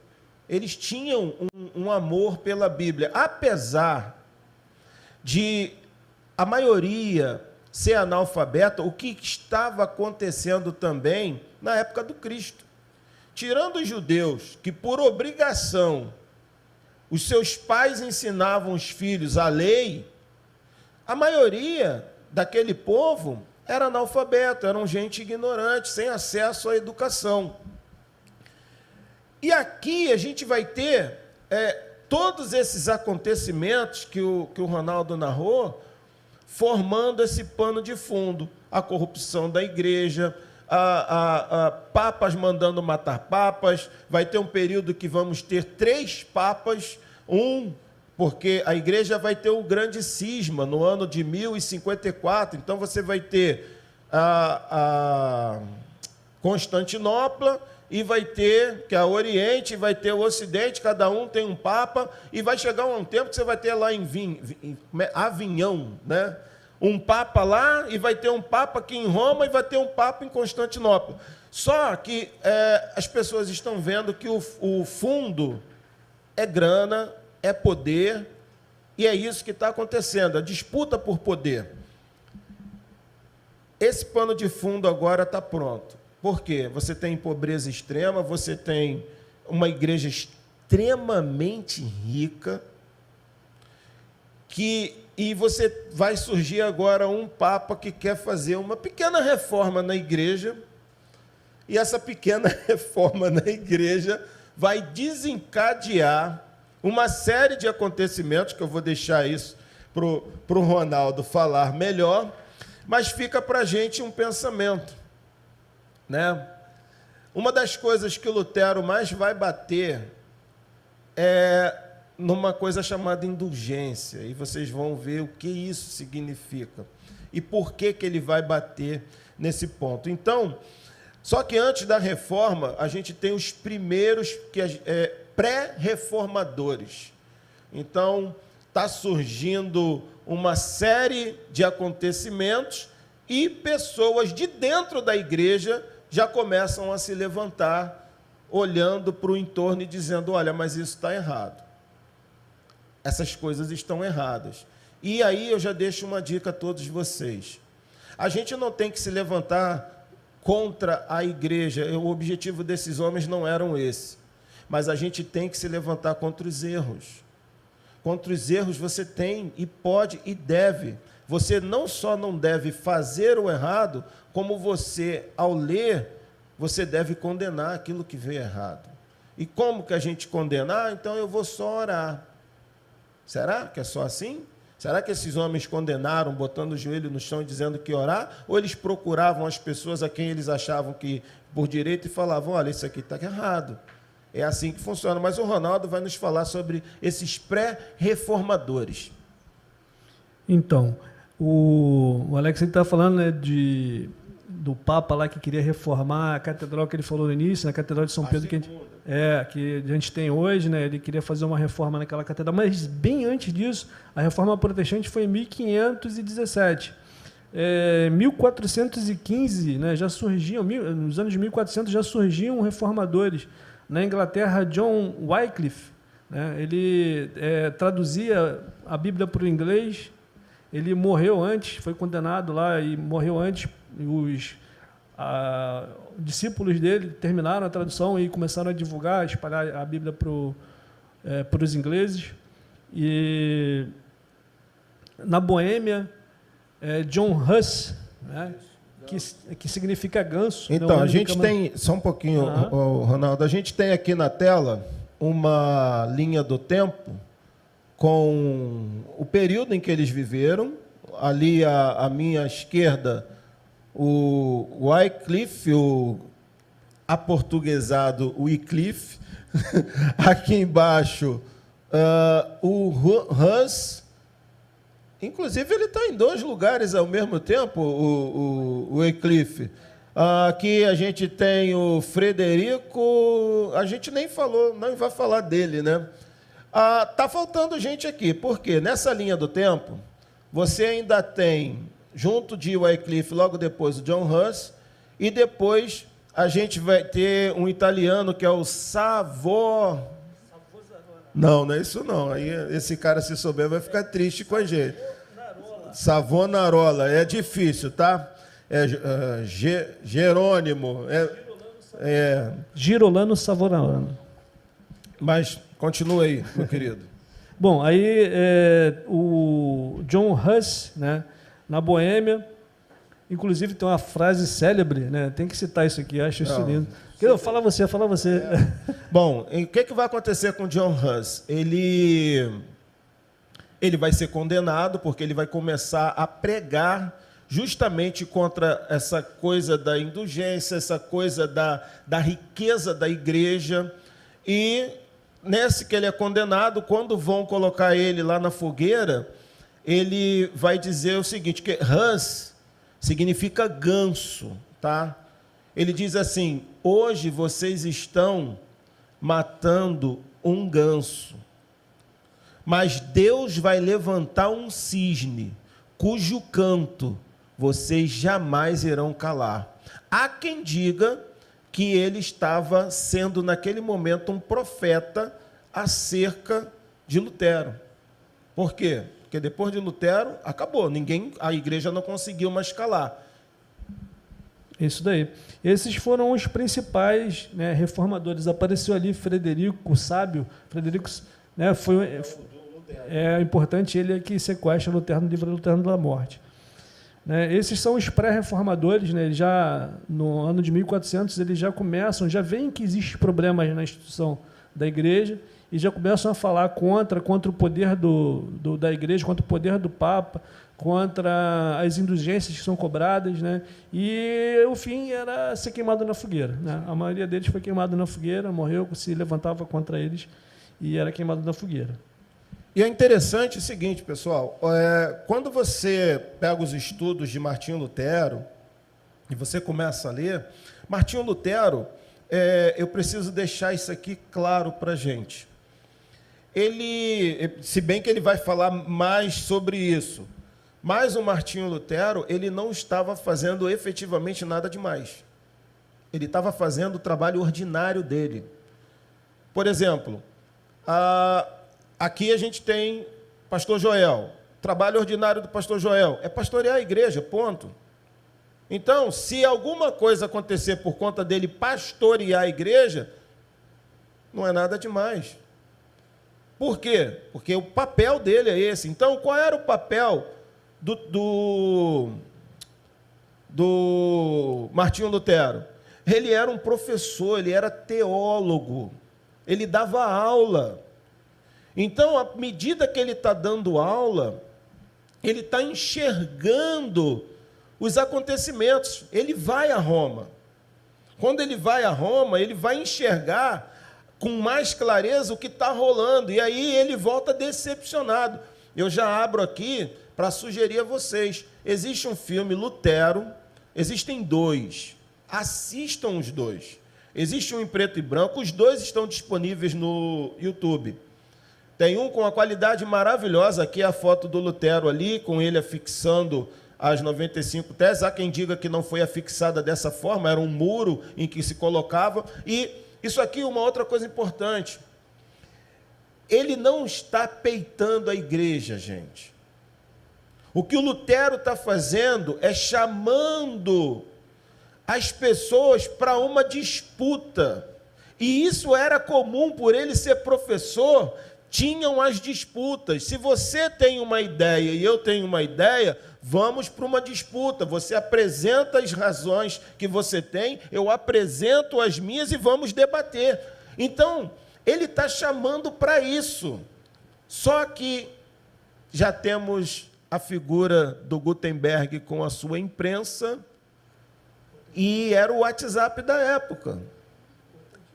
Eles tinham um amor pela Bíblia, apesar de a maioria ser analfabeta, o que estava acontecendo também na época do Cristo. Tirando os judeus, que por obrigação os seus pais ensinavam os filhos a lei, a maioria daquele povo era analfabeto, eram gente ignorante, sem acesso à educação. E aqui a gente vai ter todos esses acontecimentos que o Ronaldo narrou, formando esse pano de fundo. A corrupção da igreja, papas mandando matar papas. Vai ter um período que vamos ter 3 papas, porque a igreja vai ter o grande cisma no ano de 1054. Então você vai ter a Constantinopla, e vai ter, que é o Oriente, vai ter o Ocidente, cada um tem um papa, e vai chegar um tempo que você vai ter lá em Avignon, né? Um papa lá, e vai ter um papa aqui em Roma, e vai ter um papa em Constantinopla. Só que as pessoas estão vendo que o fundo é grana, é poder, e é isso que está acontecendo, a disputa por poder. Esse pano de fundo agora está pronto. Por quê? Você tem pobreza extrema, você tem uma igreja extremamente rica, e você vai surgir agora um papa que quer fazer uma pequena reforma na igreja, e essa pequena reforma na igreja vai desencadear uma série de acontecimentos, que eu vou deixar isso para o Ronaldo falar melhor, mas fica para a gente um pensamento. Né? Uma das coisas que o Lutero mais vai bater é numa coisa chamada indulgência, e vocês vão ver o que isso significa e por que ele vai bater nesse ponto. Então, só que antes da reforma, a gente tem os primeiros pré-reformadores. Então, está surgindo uma série de acontecimentos e pessoas de dentro da igreja já começam a se levantar, olhando para o entorno e dizendo: olha, mas isso está errado. Essas coisas estão erradas. E aí eu já deixo uma dica a todos vocês. A gente não tem que se levantar contra a igreja. O objetivo desses homens não era esse. Mas a gente tem que se levantar contra os erros. Contra os erros você tem e pode e deve. Você não só não deve fazer o errado, como você, ao ler, você deve condenar aquilo que vê errado. E como que a gente condenar? Então eu vou só orar. Será que é só assim? Será que esses homens condenaram, botando o joelho no chão e dizendo que orar? Ou eles procuravam as pessoas a quem eles achavam que por direito e falavam: olha, isso aqui está errado. É assim que funciona. Mas o Ronaldo vai nos falar sobre esses pré-reformadores. Então, o Alex está falando, né, do Papa lá que queria reformar a catedral que ele falou no início, na Catedral de São Pedro, que a gente tem hoje, né? Ele queria fazer uma reforma naquela catedral, mas bem antes disso, a reforma protestante foi em 1517. 1415, né, já surgiam, nos anos 1400 já surgiam reformadores. Na Inglaterra, John Wycliffe, né, ele traduzia a Bíblia para o inglês. Ele morreu antes, foi condenado lá e morreu antes. Os discípulos dele terminaram a tradução e começaram a divulgar, a espalhar a Bíblia para os ingleses. E na Boêmia, John Huss, né, que significa ganso. Então, a gente tem, só um pouquinho, Ronaldo, a gente tem aqui na tela uma linha do tempo com o período em que eles viveram. Ali à minha esquerda, o Wycliffe, o aportuguesado Wycliffe. Aqui embaixo, o Huss. Inclusive, ele está em 2 lugares ao mesmo tempo, o Wycliffe. Aqui a gente tem o Frederico, a gente nem falou, não vai falar dele, né? Tá faltando gente aqui, porque nessa linha do tempo, você ainda tem, junto de Wycliffe, logo depois o John Huss, e depois a gente vai ter um italiano que é o Não é isso não. Aí esse cara, se souber, vai ficar triste com a gente. Savonarola. É difícil, tá? Jerônimo. Girolamo Savonarola. Mas continua aí, meu querido. Bom, aí o John Huss, né, na Boêmia, inclusive tem uma frase célebre, né? Tem que citar isso aqui, acho isso lindo. Fala você. Bom, o que vai acontecer com John Huss? Ele vai ser condenado porque ele vai começar a pregar justamente contra essa coisa da indulgência, essa coisa da riqueza da igreja. E nesse que ele é condenado, quando vão colocar ele lá na fogueira, ele vai dizer o seguinte, que Huss significa ganso, tá? Ele diz assim: hoje vocês estão matando um ganso, mas Deus vai levantar um cisne, cujo canto vocês jamais irão calar. Há quem diga que ele estava sendo, naquele momento, um profeta acerca de Lutero. Por quê? Porque depois de Lutero, acabou. A igreja não conseguiu mais calar. Isso daí. Esses foram os principais, né, reformadores. Apareceu ali Frederico, o sábio. Frederico, né, é importante, ele é que sequestra Lutero, livra Lutero da morte. Né, esses são os pré-reformadores, né, já no ano de 1400, eles já começam, já veem que existem problemas na instituição da igreja e já começam a falar contra o poder da igreja, contra o poder do Papa, contra as indulgências que são cobradas, né? E o fim era ser queimado na fogueira, né? A maioria deles foi queimado na fogueira, morreu, se levantava contra eles e era queimado na fogueira. E é interessante o seguinte, pessoal, quando você pega os estudos de Martinho Lutero e você começa a ler, Martinho Lutero, eu preciso deixar isso aqui claro para a gente. Ele, se bem que ele vai falar mais sobre isso, mas o Martinho Lutero, ele não estava fazendo efetivamente nada demais. Ele estava fazendo o trabalho ordinário dele. Por exemplo, aqui a gente tem pastor Joel. O trabalho ordinário do pastor Joel é pastorear a igreja, ponto. Então, se alguma coisa acontecer por conta dele pastorear a igreja, não é nada demais. Por quê? Porque o papel dele é esse. Então, qual era o papel do Martinho Lutero? Ele era um professor, ele era teólogo, ele dava aula. Então, à medida que ele está dando aula, ele está enxergando os acontecimentos. Ele vai a Roma. Quando ele vai a Roma, ele vai enxergar com mais clareza o que está rolando. E aí ele volta decepcionado. Eu já abro aqui para sugerir a vocês. Existe um filme, Lutero. existem dois. Assistam os dois. Existe um em preto e branco, os dois estão disponíveis no YouTube. Tem um com uma qualidade maravilhosa, aqui é a foto do Lutero ali, com ele afixando as 95 teses. Há quem diga que não foi afixada dessa forma, era um muro em que se colocava. E isso aqui é uma outra coisa importante. Ele não está peitando a igreja, gente. O que o Lutero está fazendo é chamando as pessoas para uma disputa. E isso era comum, por ele ser professor, tinham as disputas. Se você tem uma ideia e eu tenho uma ideia, vamos para uma disputa. Você apresenta as razões que você tem, eu apresento as minhas e vamos debater. Então, ele está chamando para isso. Só que já temos a figura do Gutenberg com a sua imprensa, e era o WhatsApp da época.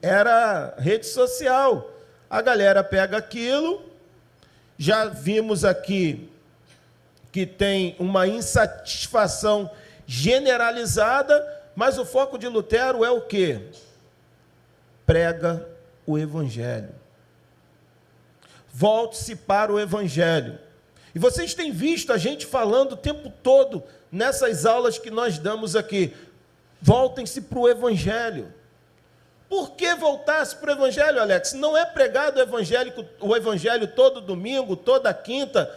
Era rede social. A galera pega aquilo, já vimos aqui que tem uma insatisfação generalizada, mas o foco de Lutero é o quê? Prega o Evangelho. Volte-se para o Evangelho. E vocês têm visto a gente falando o tempo todo nessas aulas que nós damos aqui. Voltem-se para o Evangelho. Por que voltar-se para o Evangelho, Alex? Não é pregado o Evangelho todo domingo, toda quinta.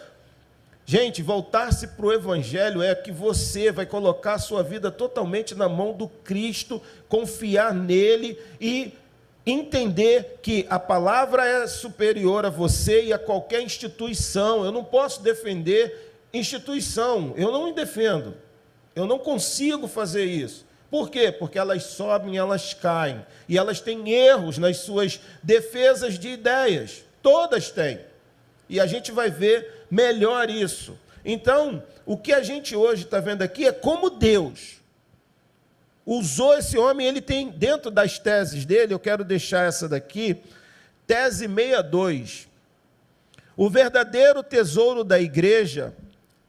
Gente, voltar-se para o Evangelho é que você vai colocar a sua vida totalmente na mão do Cristo, confiar nele e entender que a palavra é superior a você e a qualquer instituição. Eu não posso defender instituição, eu não me defendo. Eu não consigo fazer isso. Por quê? Porque elas sobem, elas caem. E elas têm erros nas suas defesas de ideias. Todas têm. E a gente vai ver melhor isso. Então, o que a gente hoje está vendo aqui é como Deus usou esse homem. Ele tem, dentro das teses dele, eu quero deixar essa daqui, tese 62. O verdadeiro tesouro da igreja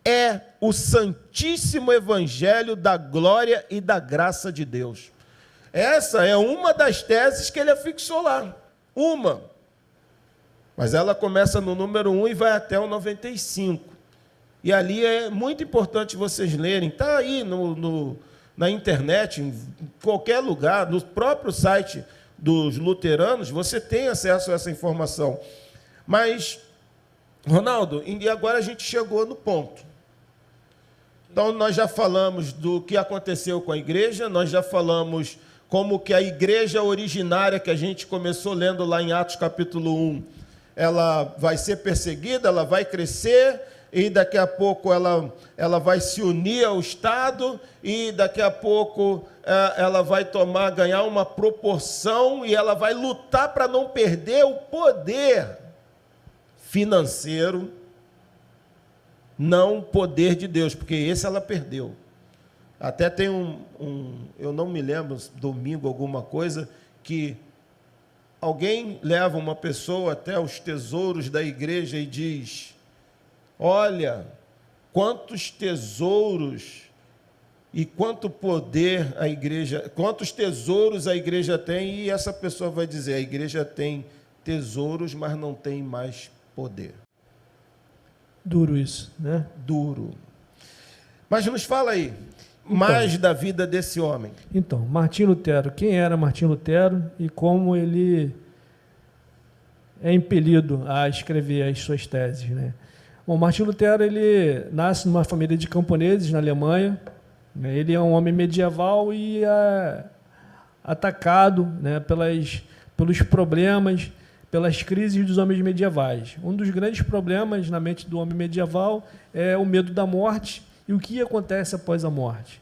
é o santíssimo evangelho da glória e da graça de Deus. Essa é uma das teses que ele afixou lá. Uma. Mas ela começa no número 1 e vai até o 95. E ali é muito importante vocês lerem. Está aí na internet, em qualquer lugar, no próprio site dos luteranos, você tem acesso a essa informação. Mas, Ronaldo, e agora a gente chegou no ponto. Então, nós já falamos do que aconteceu com a igreja, nós já falamos como que a igreja originária, que a gente começou lendo lá em Atos capítulo 1, ela vai ser perseguida, ela vai crescer, e daqui a pouco ela vai se unir ao Estado, e daqui a pouco ela vai ganhar uma proporção, e ela vai lutar para não perder o poder financeiro, não o poder de Deus, porque esse ela perdeu. Até tem eu não me lembro, domingo, alguma coisa, que alguém leva uma pessoa até os tesouros da igreja e diz: olha, quantos tesouros e quanto poder a igreja, quantos tesouros a igreja tem, e essa pessoa vai dizer: a igreja tem tesouros, mas não tem mais poder. Duro isso, né? Duro. Mas nos fala aí, mais da vida desse homem. Então, Martinho Lutero. Quem era Martinho Lutero e como ele é impelido a escrever as suas teses, né? Bom, Martinho Lutero, ele nasce numa família de camponeses na Alemanha. Ele é um homem medieval e é atacado, né, pelos problemas, pelas crises dos homens medievais. Um dos grandes problemas na mente do homem medieval é o medo da morte e o que acontece após a morte,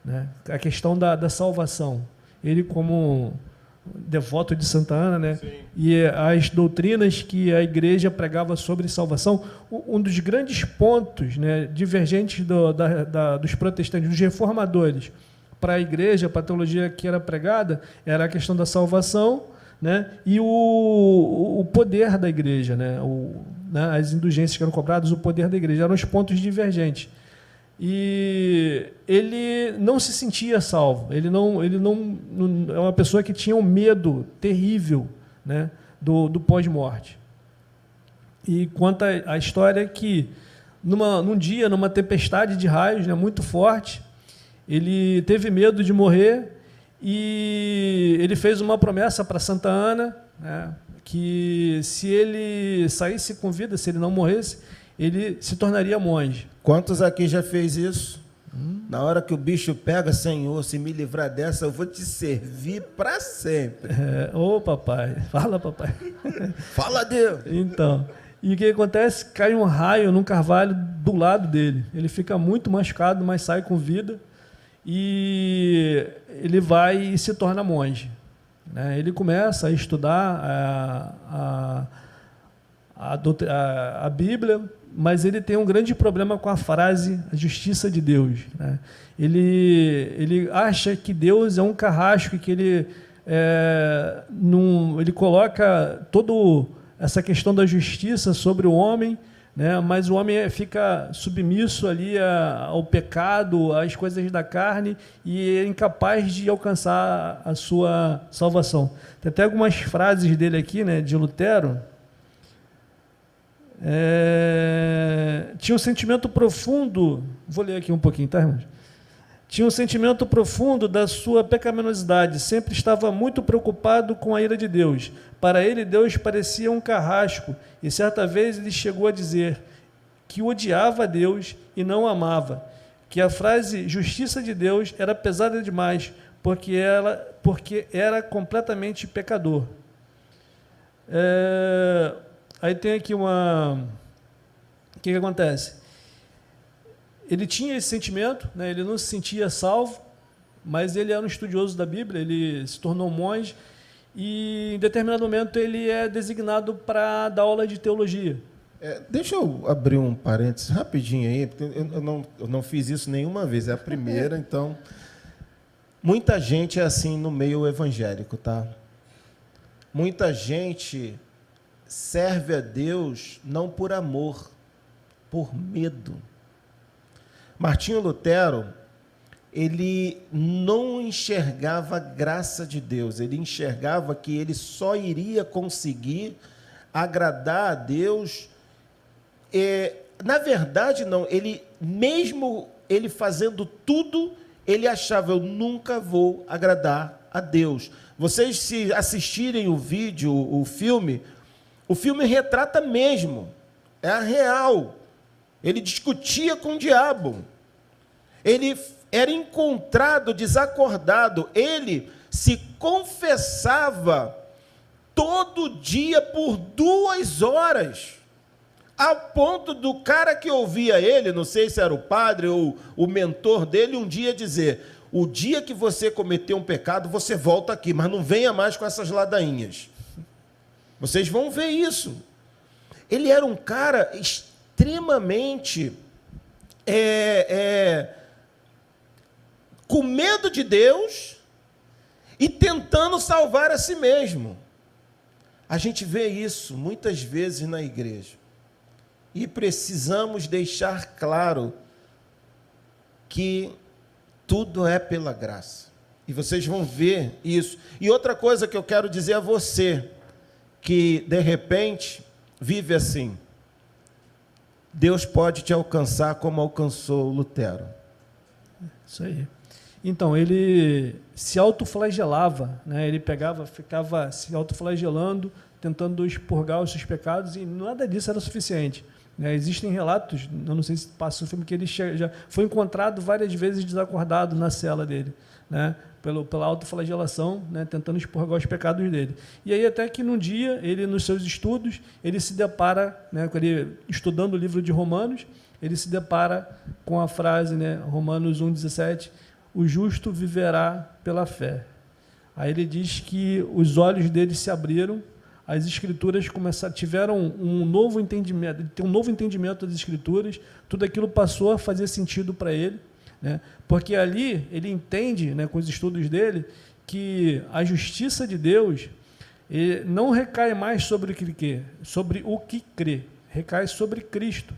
né? A questão da salvação. Ele, como devoto de Santa Ana, né? Sim. E as doutrinas que a igreja pregava sobre salvação, um dos grandes pontos, né, divergentes dos protestantes, dos reformadores, para a igreja, para a teologia que era pregada, era a questão da salvação, né, e o poder da igreja, né, as indulgências que eram cobradas, o poder da igreja, eram os pontos divergentes. e ele não se sentia salvo. Ele não é uma pessoa que tinha um medo terrível, né, do pós-morte. E conta a história que num dia, numa tempestade de raios, né, muito forte, ele teve medo de morrer e ele fez uma promessa para Santa Ana, né, que se ele saísse com vida, se ele não morresse, ele se tornaria monge. Quantos aqui já fez isso? Na hora que o bicho pega, Senhor, se me livrar dessa, eu vou te servir para sempre. Ô papai, fala papai. Fala, Deus. Então, e o que acontece? Cai um raio num carvalho do lado dele. Ele fica muito machucado, mas sai com vida. E ele vai e se torna monge. Né? Ele começa a estudar a Bíblia, mas ele tem um grande problema com a frase a justiça de Deus. Né? Ele acha que Deus é um carrasco, que ele coloca toda essa questão da justiça sobre o homem, né? Mas o homem fica submisso ali ao pecado, às coisas da carne, e é incapaz de alcançar a sua salvação. Tem até algumas frases dele aqui, né, de Lutero. Tinha um sentimento profundo, vou ler aqui um pouquinho, tá, irmãos? Tinha um sentimento profundo da sua pecaminosidade, sempre estava muito preocupado com a ira de Deus. Para ele, Deus parecia um carrasco, e certa vez ele chegou a dizer que odiava a Deus e não o amava, que a frase justiça de Deus era pesada demais, porque era completamente pecador. Aí tem aqui o que acontece? Ele tinha esse sentimento, né? Ele não se sentia salvo, mas ele era um estudioso da Bíblia, ele se tornou monge, e em determinado momento ele é designado para dar aula de teologia. Deixa eu abrir um parênteses rapidinho aí, porque eu não fiz isso nenhuma vez, é a primeira, então... Muita gente é assim no meio evangélico, tá? Muita gente serve a Deus não por amor, por medo. Martinho Lutero, ele não enxergava a graça de Deus, ele enxergava que ele só iria conseguir agradar a Deus. Na verdade, não, mesmo ele fazendo tudo, ele achava, eu nunca vou agradar a Deus. Vocês, se assistirem o vídeo, o filme retrata mesmo, é a real. Ele discutia com o diabo. Ele era encontrado desacordado. Ele se confessava todo dia por 2 horas. Ao ponto do cara que ouvia ele, não sei se era o padre ou o mentor dele, um dia dizer: o dia que você cometer um pecado, você volta aqui, mas não venha mais com essas ladainhas. Vocês vão ver isso. Ele era um cara extremamente com medo de Deus e tentando salvar a si mesmo. A gente vê isso muitas vezes na igreja. E precisamos deixar claro que tudo é pela graça. E vocês vão ver isso. E outra coisa que eu quero dizer a você, que de repente vive assim: Deus pode te alcançar como alcançou Lutero. Isso aí. Então, ele se autoflagelava, né? Ele ficava se autoflagelando, tentando expurgar os seus pecados, e nada disso era suficiente. Né? Existem relatos, eu não sei se passa o filme, que ele já foi encontrado várias vezes desacordado na cela dele, né? Pela autoflagelação, né? Tentando expurgar os pecados dele. E aí até que num dia, ele nos seus estudos, ele se depara, né, estudando o livro de Romanos, ele se depara com a frase, né, Romanos 1,17, o justo viverá pela fé. Aí ele diz que os olhos dele se abriram, as escrituras tiveram um novo entendimento, ele tem um novo entendimento das escrituras, tudo aquilo passou a fazer sentido para ele, né? Porque ali ele entende, né, com os estudos dele, que a justiça de Deus não recai mais sobre o que crê, recai sobre Cristo,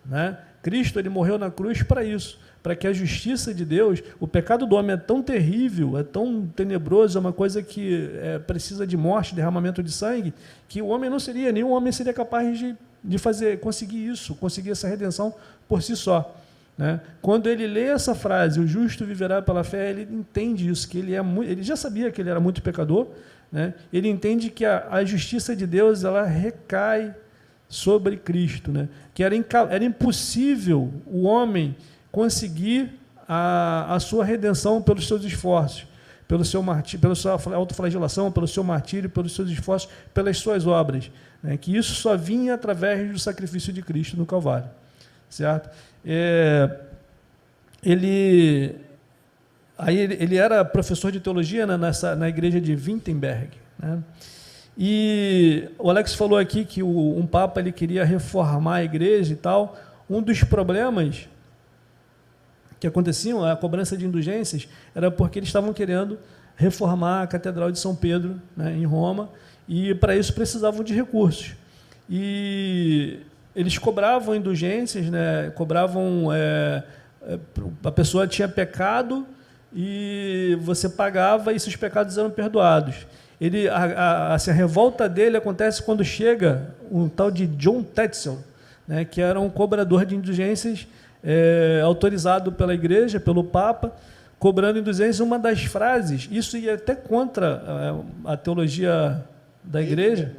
né? Cristo ele morreu na cruz para isso, para que a justiça de Deus, o pecado do homem é tão terrível, é tão tenebroso, é uma coisa que precisa de morte, derramamento de sangue, que o homem não seria, nenhum homem seria capaz de conseguir isso, conseguir essa redenção por si só. Né? Quando ele lê essa frase, o justo viverá pela fé, ele entende isso, que ele já sabia que ele era muito pecador, né? Ele entende que a justiça de Deus ela recai sobre Cristo, né? Que era impossível o homem conseguir a sua redenção pelos seus esforços, pela sua autoflagelação, pelo seu martírio, pelos seus esforços, pelas suas obras, né? Que isso só vinha através do sacrifício de Cristo no Calvário, certo? Ele era professor de teologia, né, na igreja de Wittenberg, né? E o Alex falou aqui que um papa ele queria reformar a igreja e tal. Um dos problemas que aconteciam, a cobrança de indulgências, era porque eles estavam querendo reformar a Catedral de São Pedro, né, em Roma, e para isso precisavam de recursos. E eles cobravam indulgências, né, a pessoa tinha pecado e você pagava e seus pecados eram perdoados. A revolta dele acontece quando chega um tal de John Tetzel, né, que era um cobrador de indulgências autorizado pela igreja, pelo Papa, cobrando indulgências. Uma das frases, isso ia até contra a teologia da igreja,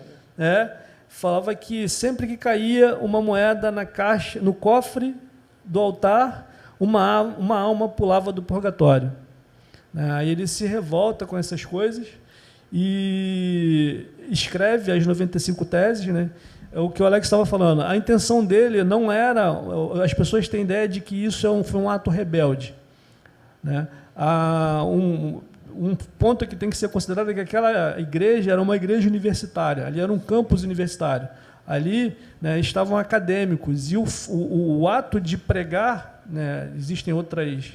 falava que sempre que caía uma moeda na caixa, no cofre do altar, uma alma pulava do purgatório. Aí ele se revolta com essas coisas e escreve as 95 teses, né? É o que o Alex estava falando. A intenção dele não era... As pessoas têm ideia de que isso foi um ato rebelde, né? Um ponto que tem que ser considerado é que aquela igreja era uma igreja universitária, ali era um campus universitário. Ali, né, estavam acadêmicos, e o ato de pregar, né, existem outras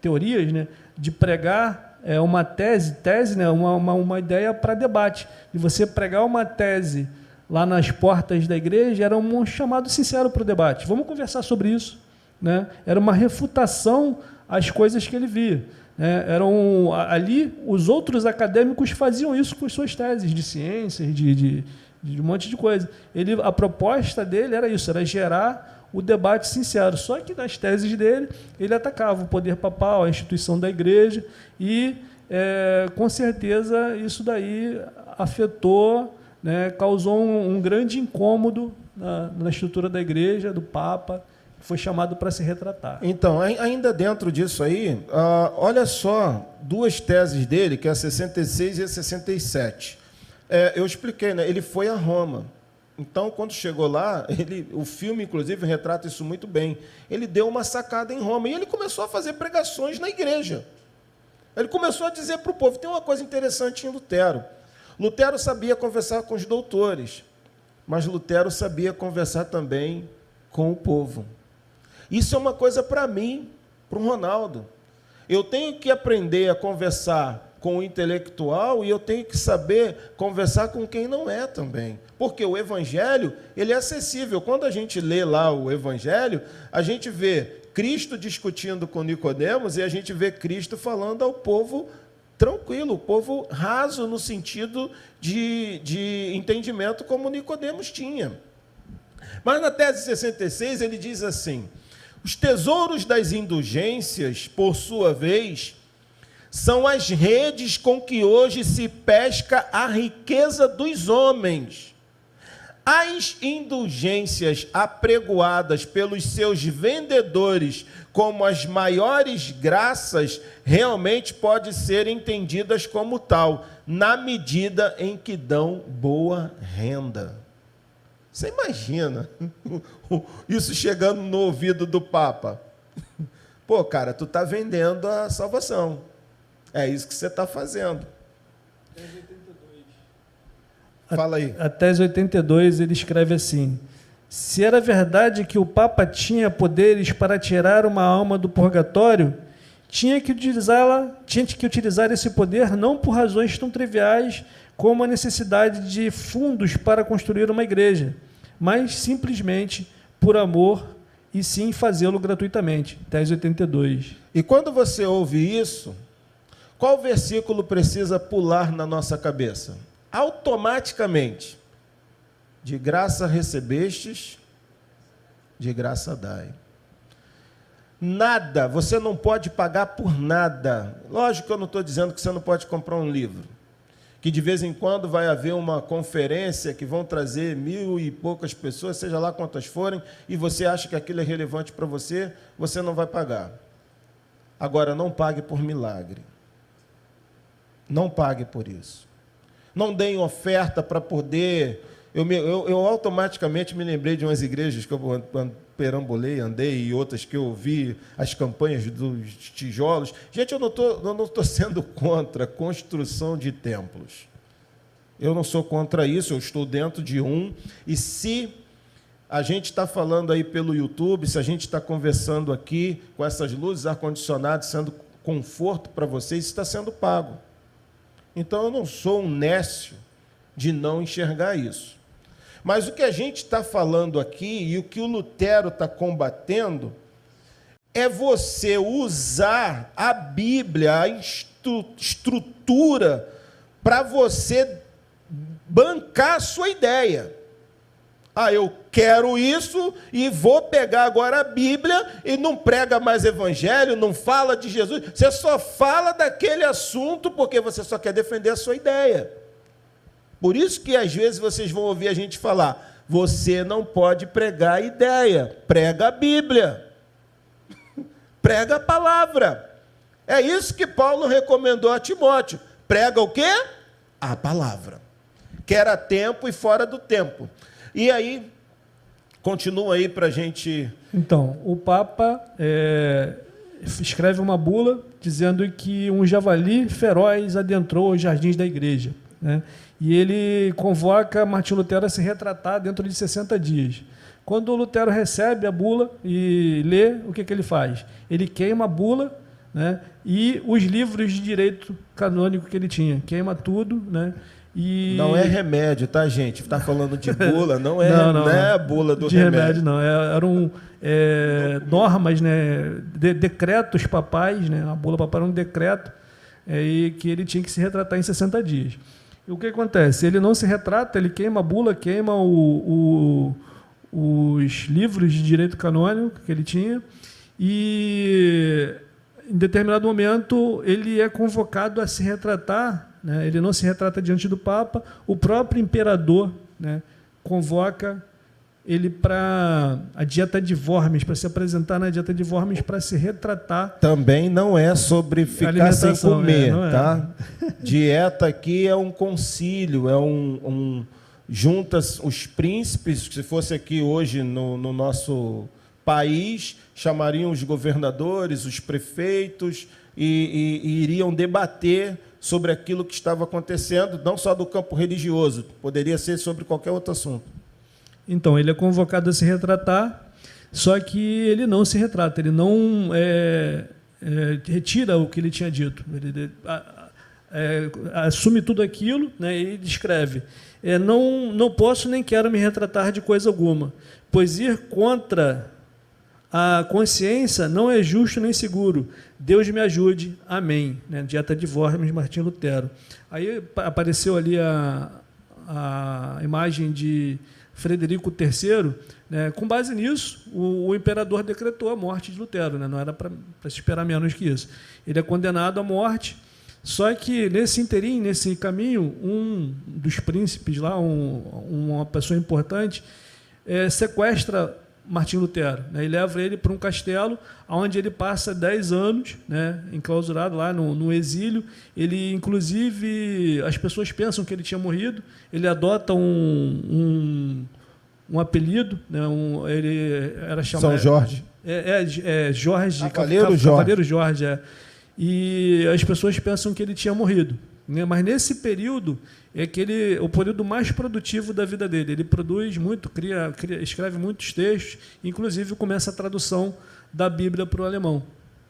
teorias, né, de pregar uma tese, né, uma ideia para debate. E você pregar uma tese lá nas portas da igreja era um chamado sincero para o debate. Vamos conversar sobre isso, né? Era uma refutação às coisas que ele via. Ali, os outros acadêmicos faziam isso com suas teses de ciências, de um monte de coisa. A proposta dele era isso, era gerar o debate sincero. Só que nas teses dele, ele atacava o poder papal, a instituição da igreja, e, com certeza, isso daí afetou, né, causou um grande incômodo na estrutura da igreja, do Papa, que foi chamado para se retratar. Então, ainda dentro disso aí, olha só, duas teses dele, que é a 66 e a 67. Eu expliquei, né? Ele foi a Roma. Então, quando chegou lá, o filme, inclusive, retrata isso muito bem. Ele deu uma sacada em Roma e ele começou a fazer pregações na igreja. Ele começou a dizer para o povo. Tem uma coisa interessante em Lutero. Lutero sabia conversar com os doutores, mas Lutero sabia conversar também com o povo. Isso é uma coisa para mim, para o Ronaldo. Eu tenho que aprender a conversar com o intelectual e eu tenho que saber conversar com quem não é também. Porque o Evangelho, ele é acessível. Quando a gente lê lá o Evangelho, a gente vê Cristo discutindo com Nicodemos e a gente vê Cristo falando ao povo tranquilo, o povo raso no sentido de entendimento como Nicodemos tinha. Mas na tese 66 ele diz assim: os tesouros das indulgências, por sua vez, são as redes com que hoje se pesca a riqueza dos homens. As indulgências apregoadas pelos seus vendedores como as maiores graças realmente podem ser entendidas como tal, na medida em que dão boa renda. Você imagina isso chegando no ouvido do Papa? Pô, cara, tu está vendendo a salvação. É isso que você está fazendo. Fala aí. A tese 82, ele escreve assim: se era verdade que o Papa tinha poderes para tirar uma alma do purgatório, tinha que utilizar esse poder não por razões tão triviais como a necessidade de fundos para construir uma igreja, mas simplesmente por amor, e sim fazê-lo gratuitamente. Tese 82. E quando você ouve isso, qual versículo precisa pular na nossa cabeça? Automaticamente. De graça recebestes, de graça dai. Nada, você não pode pagar por nada. Lógico que eu não estou dizendo que você não pode comprar um livro. Que de vez em quando vai haver uma conferência que vão trazer 1000 e poucas pessoas, seja lá quantas forem, e você acha que aquilo é relevante para você, você não vai pagar. Agora, não pague por milagre. Não pague por isso. Não deem oferta para poder... Eu automaticamente me lembrei de umas igrejas que eu perambulei, andei, e outras que eu vi as campanhas dos tijolos. Gente, eu não estou sendo contra a construção de templos. Eu não sou contra isso, eu estou dentro de um. E se a gente está falando aí pelo YouTube, se a gente está conversando aqui com essas luzes ar-condicionadas, sendo conforto para vocês, está sendo pago. Então, eu não sou um nécio de não enxergar isso. Mas o que a gente está falando aqui e o que o Lutero está combatendo é você usar a Bíblia, a estrutura, para você bancar a sua ideia. Ah, eu quero isso e vou pegar agora a Bíblia e não prega mais evangelho, não fala de Jesus. Você só fala daquele assunto porque você só quer defender a sua ideia. Por isso que às vezes vocês vão ouvir a gente falar, você não pode pregar a ideia, prega a Bíblia, prega a palavra. É isso que Paulo recomendou a Timóteo. Prega o quê? A palavra. Quer a tempo e fora do tempo. E aí, continua aí para a gente... Então, o Papa escreve uma bula dizendo que um javali feroz adentrou os jardins da igreja, né? E ele convoca Martinho Lutero a se retratar dentro de 60 dias. Quando o Lutero recebe a bula e lê, o que ele faz? Ele queima a bula, né, e os livros de direito canônico que ele tinha. Queima tudo, né? E... Não é remédio, tá, gente? Está falando de bula, não é a bula do remédio. Não. Eram normas, né, decretos papais, né? A bula papal era um decreto e que ele tinha que se retratar em 60 dias. E o que acontece? Ele não se retrata, ele queima a bula, queima os livros de direito canônico que ele tinha, e em determinado momento ele é convocado a se retratar, né? Ele não se retrata diante do Papa, o próprio imperador, né, convoca ele para a dieta de Worms, para se apresentar na dieta de Worms, para se retratar. Também não é sobre ficar sem comer, tá? Dieta aqui é um concílio, junta os príncipes, se fosse aqui hoje no nosso país, chamariam os governadores, os prefeitos, e iriam debater sobre aquilo que estava acontecendo, não só do campo religioso, poderia ser sobre qualquer outro assunto. Então, ele é convocado a se retratar, só que ele não se retrata, ele não retira o que ele tinha dito. Ele assume tudo aquilo, né, e descreve. Não posso nem quero me retratar de coisa alguma, pois ir contra a consciência não é justo nem seguro. Deus me ajude. Amém. Né, dieta de Worms, Martinho Lutero. Aí apareceu ali a imagem de Frederico III, né? Com base nisso, o imperador decretou a morte de Lutero, né? Não era para se esperar menos que isso. Ele é condenado à morte, só que nesse interim, nesse caminho, um dos príncipes lá, uma pessoa importante, sequestra Martinho Lutero, né? E leva ele para um castelo, onde ele passa 10 anos, né, enclausurado lá no exílio. Ele, inclusive, as pessoas pensam que ele tinha morrido. Ele adota um apelido, né, ele era chamado... São Jorge. Jorge. Cavaleiro Jorge. E as pessoas pensam que ele tinha morrido, né? Mas nesse período é o período mais produtivo da vida dele. Ele produz muito, escreve muitos textos, inclusive começa a tradução da Bíblia para o alemão,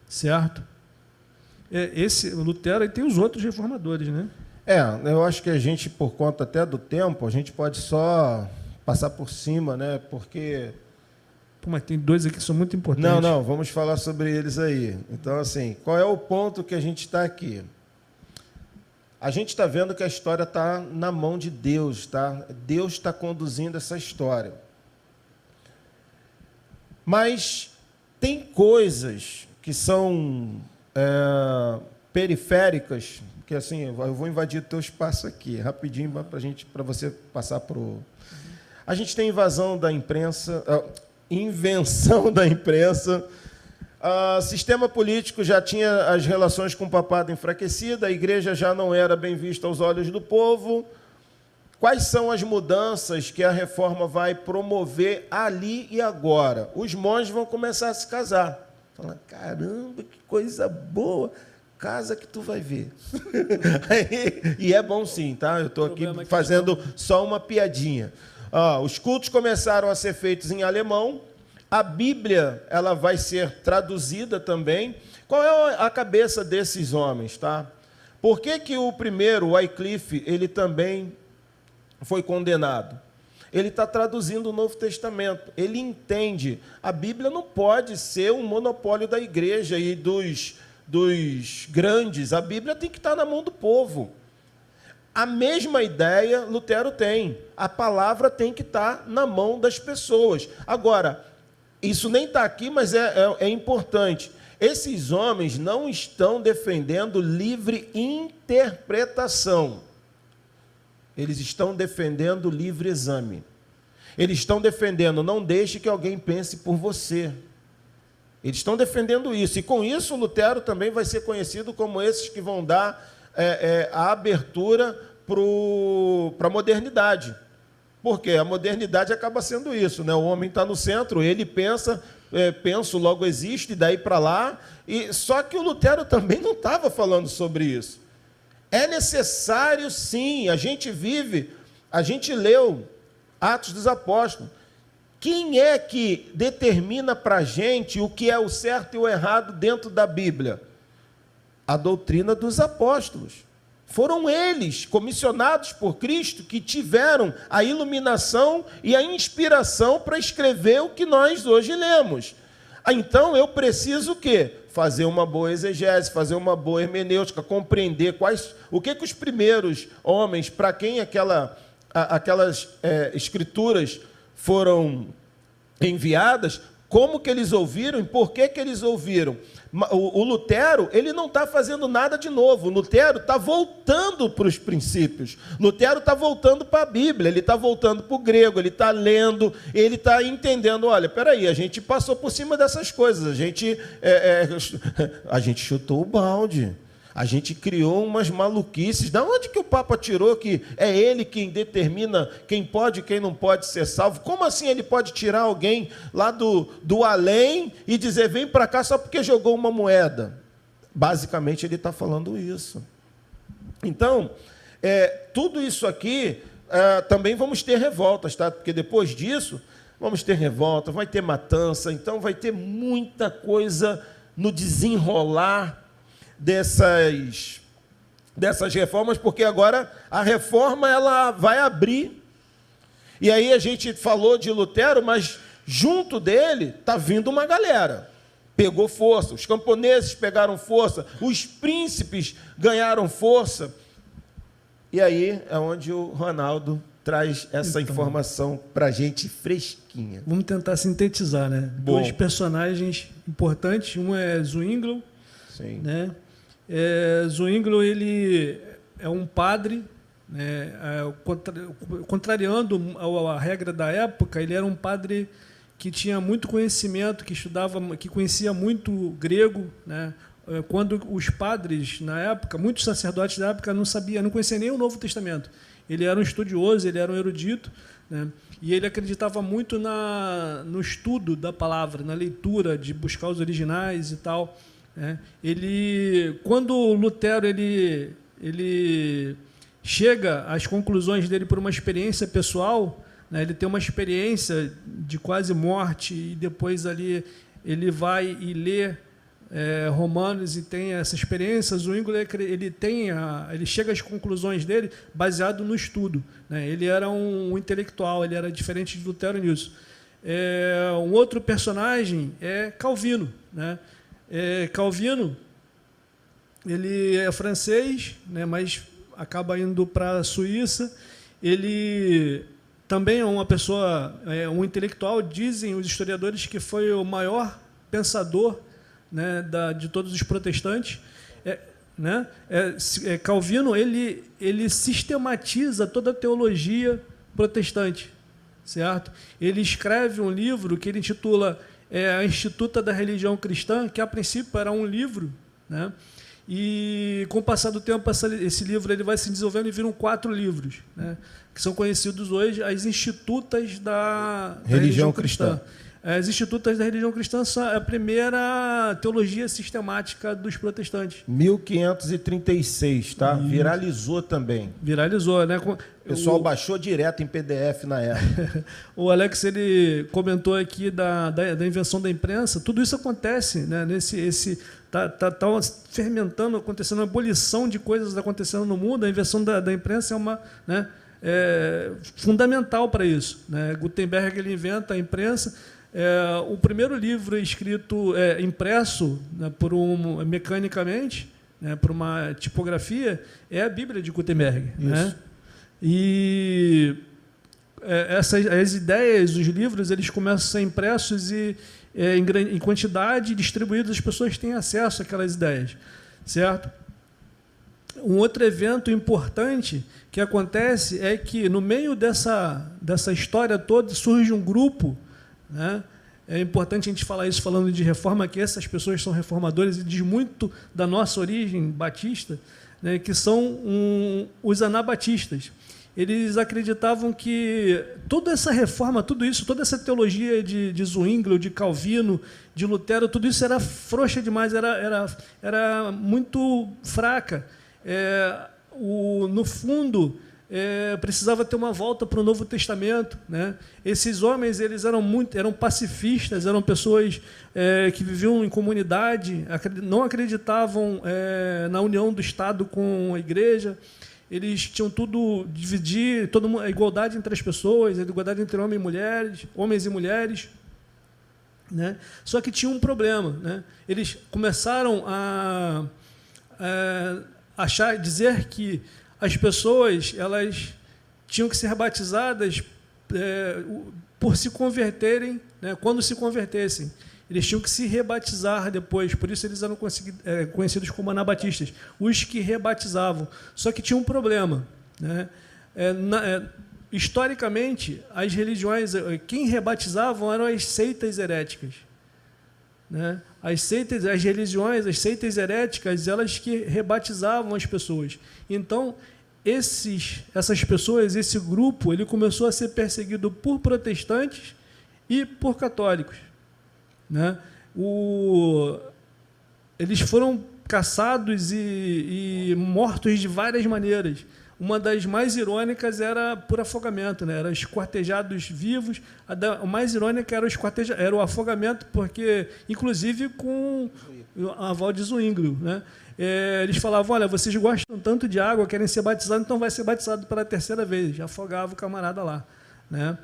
certo? Esse Lutero, e tem os outros reformadores, né? Eu acho que a gente, por conta até do tempo, a gente pode só passar por cima, né? Porque Pô, mas tem dois aqui que são muito importantes. Não, vamos falar sobre eles aí. Então, assim, qual é o ponto que a gente está aqui? A gente está vendo que a história está na mão de Deus, tá? Deus está conduzindo essa história. Mas tem coisas que são periféricas, que assim, eu vou invadir o teu espaço aqui, rapidinho, para você passar para o... A gente tem invasão da imprensa, invenção da imprensa. O sistema político já tinha as relações com o papado enfraquecidas, a igreja já não era bem vista aos olhos do povo. Quais são as mudanças que a reforma vai promover ali e agora? Os monges vão começar a se casar. Fala, caramba, que coisa boa! Casa que tu vai ver. E é bom sim, tá? Eu estou aqui fazendo só uma piadinha. Os cultos começaram a ser feitos em alemão. A Bíblia ela vai ser traduzida também. Qual é a cabeça desses homens, tá? Por que o primeiro, o Wycliffe, ele também foi condenado? Ele está traduzindo o Novo Testamento. Ele entende. A Bíblia não pode ser um monopólio da igreja e dos grandes. A Bíblia tem que estar na mão do povo. A mesma ideia Lutero tem. A palavra tem que estar na mão das pessoas. Agora, isso nem está aqui, mas é importante. Esses homens não estão defendendo livre interpretação. Eles estão defendendo livre exame. Eles estão defendendo, não deixe que alguém pense por você. Eles estão defendendo isso. E com isso, Lutero também vai ser conhecido como esses que vão dar a abertura para a modernidade. Porque a modernidade acaba sendo isso, né? O homem está no centro, ele pensa, penso, logo existe, e daí para lá. Só que o Lutero também não estava falando sobre isso. É necessário, sim, a gente leu Atos dos Apóstolos. Quem é que determina para a gente o que é o certo e o errado dentro da Bíblia? A doutrina dos apóstolos. Foram eles, comissionados por Cristo, que tiveram a iluminação e a inspiração para escrever o que nós hoje lemos. Então, eu preciso o quê? Fazer uma boa exegese, fazer uma boa hermenêutica, compreender o que os primeiros homens, para quem aquelas escrituras foram enviadas, como que eles ouviram e por que eles ouviram. O Lutero, ele não está fazendo nada de novo. O Lutero está voltando para os princípios. Lutero está voltando para a Bíblia, ele está voltando para o grego, ele está lendo, ele está entendendo, olha, peraí, a gente passou por cima dessas coisas, a gente chutou o balde. A gente criou umas maluquices. Da onde que o Papa tirou que é ele quem determina quem pode e quem não pode ser salvo? Como assim ele pode tirar alguém lá do além e dizer, vem para cá só porque jogou uma moeda? Basicamente, ele está falando isso. Então, tudo isso aqui, também vamos ter revoltas, tá? Porque depois disso, vamos ter revolta, vai ter matança, então vai ter muita coisa no desenrolar dessas reformas, porque agora a reforma ela vai abrir. E aí a gente falou de Lutero, mas junto dele está vindo uma galera. Pegou força, os camponeses pegaram força, os príncipes ganharam força. E aí é onde o Ronaldo traz essa informação para a gente fresquinha. Vamos tentar sintetizar, né? Bom. Dois personagens importantes, um é Zwinglio, sim, né? Zwinglio, ele é um padre, né? Contrariando a regra da época, ele era um padre que tinha muito conhecimento, que estudava, que conhecia muito grego, né? Quando os padres na época, muitos sacerdotes da época não conheciam nem o Novo Testamento. Ele era um estudioso, ele era um erudito, né? E ele acreditava muito no estudo da palavra, na leitura, de buscar os originais e tal. Quando Lutero ele chega às conclusões dele por uma experiência pessoal, né, ele tem uma experiência de quase morte e depois ali ele vai e lê Romanos e tem essa experiência. Zwinglio ele chega às conclusões dele baseado no estudo, né? Ele era um intelectual, ele era diferente de Lutero nisso. Um outro personagem é Calvino, né? Calvino, ele é francês, né, mas acaba indo para a Suíça. Ele também é uma pessoa, um intelectual, dizem os historiadores que foi o maior pensador, né, de todos os protestantes. Né? Calvino ele sistematiza toda a teologia protestante, certo? Ele escreve um livro que ele intitula A Instituta da Religião Cristã, que a princípio era um livro, né? E com o passar do tempo esse livro ele vai se desenvolvendo e viram 4 livros, né? Que são conhecidos hoje as Institutas da Religião Cristã. As Institutas da Religião Cristã são a primeira teologia sistemática dos protestantes. 1536, tá? Isso. Viralizou também. Viralizou, né? O pessoal baixou direto em PDF na época. O Alex ele comentou aqui da invenção da imprensa. Tudo isso acontece, né? Tá fermentando, acontecendo uma ebulição de coisas acontecendo no mundo. A invenção da imprensa é uma, né, fundamental para isso, né? Gutenberg ele inventa a imprensa. O primeiro livro escrito, impresso, né, mecanicamente, né, por uma tipografia, é a Bíblia de Gutenberg. Né? E as ideias, os livros, eles começam a ser impressos e, em quantidade, distribuídos, as pessoas têm acesso àquelas ideias. Certo? Um outro evento importante que acontece é que, no meio dessa história toda, surge um grupo, né? É importante a gente falar isso falando de reforma, que essas pessoas são reformadores e diz muito da nossa origem batista, né? Que são os anabatistas. Eles acreditavam que toda essa reforma, tudo isso, toda essa teologia de Zwinglio, de Calvino, de Lutero, tudo isso era frouxa demais, era muito fraca. No fundo, precisava ter uma volta para o Novo Testamento, né? Esses homens eles eram pacifistas, eram pessoas que viviam em comunidade, não acreditavam na união do Estado com a Igreja. Eles tinham tudo, dividir, a igualdade entre as pessoas, a igualdade entre homens e mulheres. Né? Só que tinha um problema. Né? Eles começaram a dizer que as pessoas elas tinham que ser batizadas por se converterem, né? Quando se convertessem. Eles tinham que se rebatizar depois, por isso eles eram conhecidos como anabatistas, os que rebatizavam. Só que tinha um problema. Né? Historicamente, as religiões, quem rebatizavam eram as seitas heréticas. Né? As religiões, as seitas heréticas, elas que rebatizavam as pessoas. Então, essas pessoas, esse grupo, ele começou a ser perseguido por protestantes e por católicos. Né? Eles foram caçados e mortos de várias maneiras. Uma das mais irônicas era por afogamento, né? Eram esquartejados vivos. A mais irônica era o afogamento, porque, inclusive, com a aval de Zwinglio, né? Eles falavam, olha, vocês gostam tanto de água, querem ser batizados, então vai ser batizado pela 3ª vez. Já afogava o camarada lá. Né?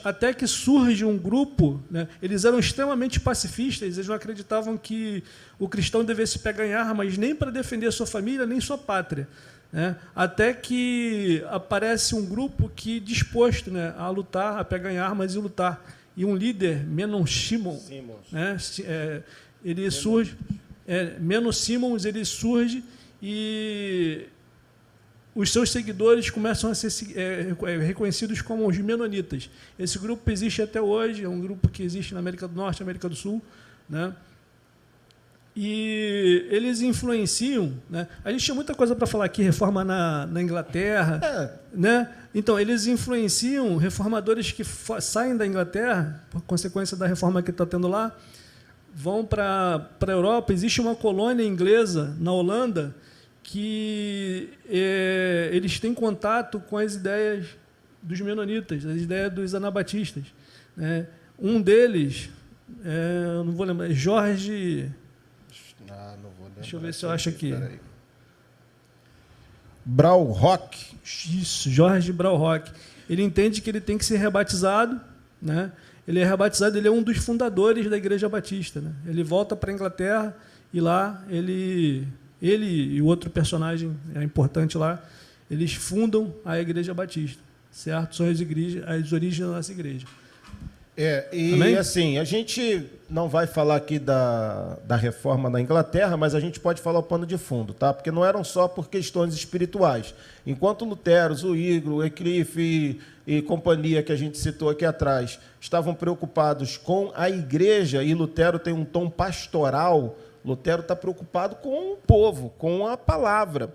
Até que surge um grupo, né? Eles eram extremamente pacifistas, eles não acreditavam que o cristão devesse pegar em armas nem para defender sua família, nem sua pátria. Né? Até que aparece um grupo que disposto, né, a lutar, a pegar em armas e lutar. E um líder, Menon Simons, né, ele surge, Menon Simons, ele surge e os seus seguidores começam a ser reconhecidos como os menonitas. Esse grupo existe até hoje, é um grupo que existe na América do Norte, América do Sul, né? E eles influenciam, né? A gente tinha muita coisa para falar aqui, reforma na Inglaterra, né? Então, eles influenciam reformadores que saem da Inglaterra, por consequência da reforma que está tendo lá, vão para a Europa. Existe uma colônia inglesa na Holanda que eles têm contato com as ideias dos menonitas, as ideias dos anabatistas. Né? Um deles, eu não vou lembrar, é Jorge... não vou lembrar. Deixa eu ver se eu acho aqui. Braurock. Isso, Jorge Braurock. Ele entende que ele tem que ser rebatizado, né? ele é rebatizado, ele é um dos fundadores da Igreja Batista, né? Ele volta para a Inglaterra e lá ele e o outro personagem importante lá, eles fundam a Igreja Batista, certo? São as origens da nossa igreja. E Amém? assim, a gente não vai falar aqui da reforma na Inglaterra, mas a gente pode falar o pano de fundo, tá? Porque não eram só por questões espirituais. Enquanto Lutero, Zwingli, Wycliffe e companhia que a gente citou aqui atrás estavam preocupados com a igreja, e Lutero tem um tom pastoral, Lutero está preocupado com o povo, com a palavra.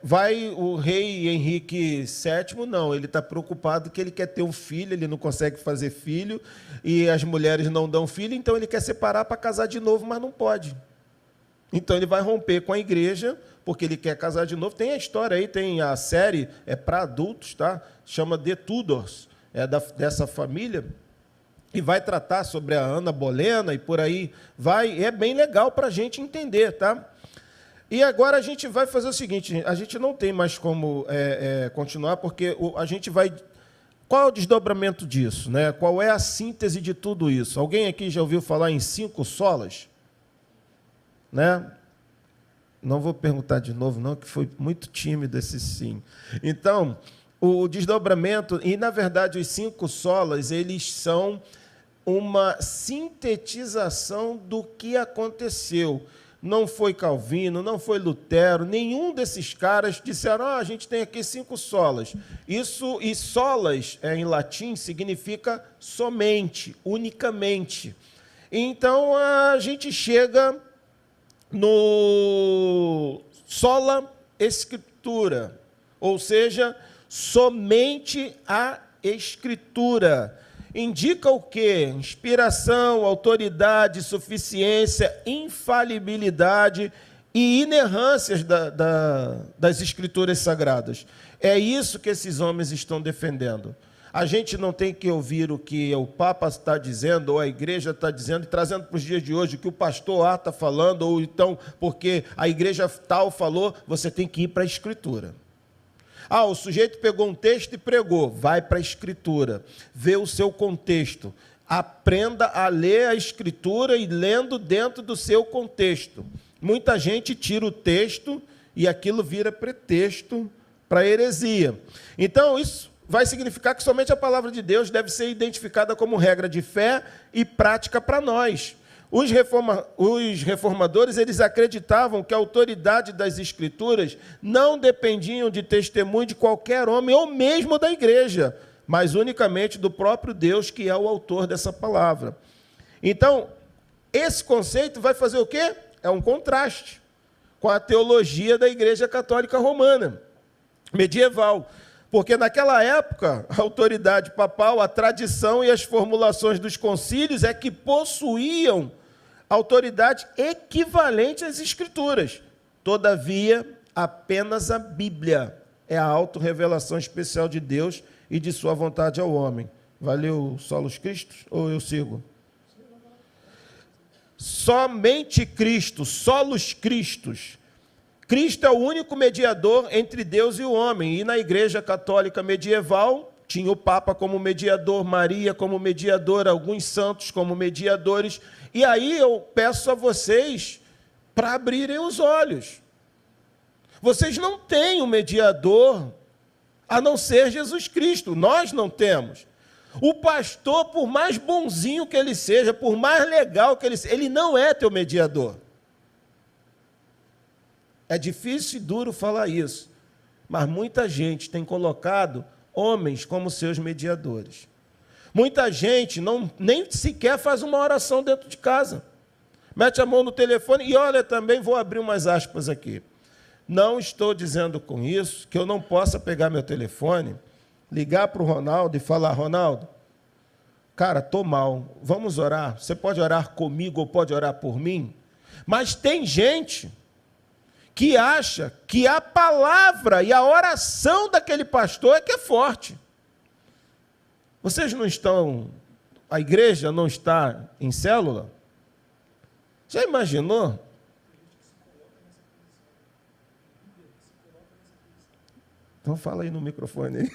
Vai o rei Henrique VII, não, ele está preocupado que ele quer ter um filho, ele não consegue fazer filho, e as mulheres não dão filho, então ele quer separar para casar de novo, mas não pode. Então ele vai romper com a igreja, porque ele quer casar de novo. Tem a história aí, tem a série, para adultos, tá? Chama The Tudors, dessa família, e vai tratar sobre a Ana Bolena e por aí vai. É bem legal para a gente entender, tá? E agora a gente vai fazer o seguinte, a gente não tem mais como continuar, porque a gente vai... Qual é o desdobramento disso, né? Qual é a síntese de tudo isso? Alguém aqui já ouviu falar em 5 solas? Né? Não vou perguntar de novo, não, que foi muito tímido esse sim. Então, o desdobramento, e na verdade os 5 solas, eles são uma sintetização do que aconteceu. Não foi Calvino, não foi Lutero, nenhum desses caras disseram, a gente tem aqui 5 solas. Isso, e solas, em latim, significa somente, unicamente. Então, a gente chega no sola escritura, ou seja, somente a Escritura. Indica o quê? Inspiração, autoridade, suficiência, infalibilidade e inerrâncias das Escrituras Sagradas. É isso que esses homens estão defendendo. A gente não tem que ouvir o que o Papa está dizendo, ou a igreja está dizendo, e trazendo para os dias de hoje o que o pastor A está falando, ou então porque a igreja tal falou, você tem que ir para a Escritura. O sujeito pegou um texto e pregou, vai para a Escritura, vê o seu contexto, aprenda a ler a Escritura e lendo dentro do seu contexto. Muita gente tira o texto e aquilo vira pretexto para heresia. Então, isso vai significar que somente a palavra de Deus deve ser identificada como regra de fé e prática para nós. Os reformadores, eles acreditavam que a autoridade das Escrituras não dependiam de testemunho de qualquer homem, ou mesmo da igreja, mas unicamente do próprio Deus, que é o autor dessa palavra. Então, esse conceito vai fazer o quê? É um contraste com a teologia da Igreja Católica Romana, medieval. Porque naquela época, a autoridade papal, a tradição e as formulações dos concílios é que possuíam autoridade equivalente às Escrituras. Todavia, apenas a Bíblia é a autorrevelação especial de Deus e de sua vontade ao homem. Valeu, solos Cristos, ou eu sigo? Somente Cristo, solos Cristos. Cristo é o único mediador entre Deus e o homem. E na Igreja Católica medieval, tinha o Papa como mediador, Maria como mediadora, alguns santos como mediadores. E aí eu peço a vocês para abrirem os olhos. Vocês não têm um mediador a não ser Jesus Cristo. Nós não temos. O pastor, por mais bonzinho que ele seja, por mais legal que ele seja, ele não é teu mediador. É difícil e duro falar isso, mas muita gente tem colocado homens como seus mediadores. Muita gente nem sequer faz uma oração dentro de casa. Mete a mão no telefone e olha, também vou abrir umas aspas aqui. Não estou dizendo com isso que eu não possa pegar meu telefone, ligar para o Ronaldo e falar, Ronaldo, cara, estou mal, vamos orar? Você pode orar comigo ou pode orar por mim? Mas tem gente que acha que a palavra e a oração daquele pastor é que é forte. Vocês não estão, a igreja não está em célula? Já imaginou? Então fala aí no microfone.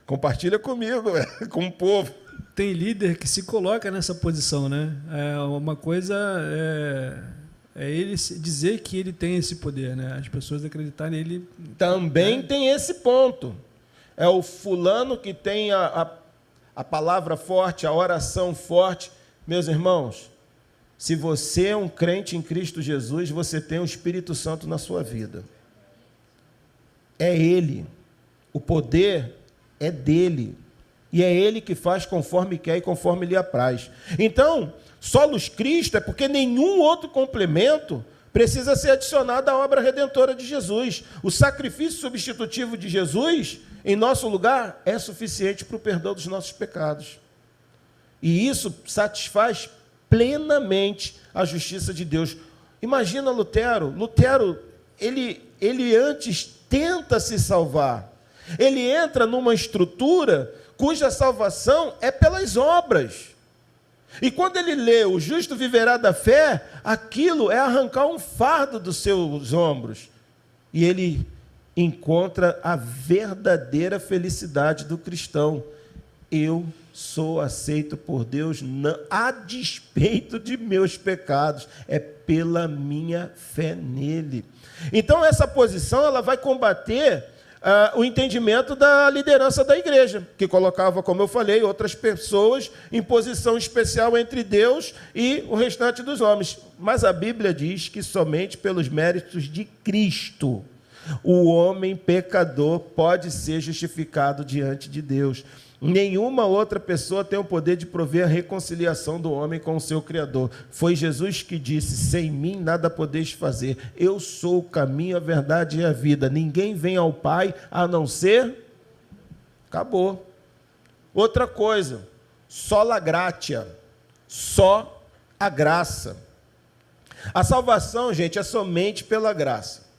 Compartilha comigo, com o povo. Tem líder que se coloca nessa posição, né? Uma coisa é ele dizer que ele tem esse poder, né? As pessoas acreditarem nele. Também tem esse ponto. É o fulano que tem a palavra forte, a oração forte. Meus irmãos, se você é um crente em Cristo Jesus, você tem o Espírito Santo na sua vida. É Ele. O poder é dele. E é Ele que faz conforme quer e conforme lhe apraz. Então, solos Cristo é porque nenhum outro complemento precisa ser adicionado à obra redentora de Jesus. O sacrifício substitutivo de Jesus, em nosso lugar, é suficiente para o perdão dos nossos pecados. E isso satisfaz plenamente a justiça de Deus. Imagina Lutero. Lutero, ele antes tenta se salvar. Ele entra numa estrutura cuja salvação é pelas obras. E quando ele lê o justo viverá da fé, aquilo é arrancar um fardo dos seus ombros. E ele encontra a verdadeira felicidade do cristão. Eu sou aceito por Deus a despeito de meus pecados. É pela minha fé nele. Então essa posição ela vai combater o entendimento da liderança da igreja, que colocava, como eu falei, outras pessoas em posição especial entre Deus e o restante dos homens. Mas a Bíblia diz que somente pelos méritos de Cristo o homem pecador pode ser justificado diante de Deus. Nenhuma outra pessoa tem o poder de prover a reconciliação do homem com o seu Criador. Foi Jesus que disse: sem mim nada podeis fazer. Eu sou o caminho, a verdade e a vida. Ninguém vem ao Pai a não ser... Acabou. Outra coisa, sola gratia, só a graça. A salvação, gente, é somente pela graça.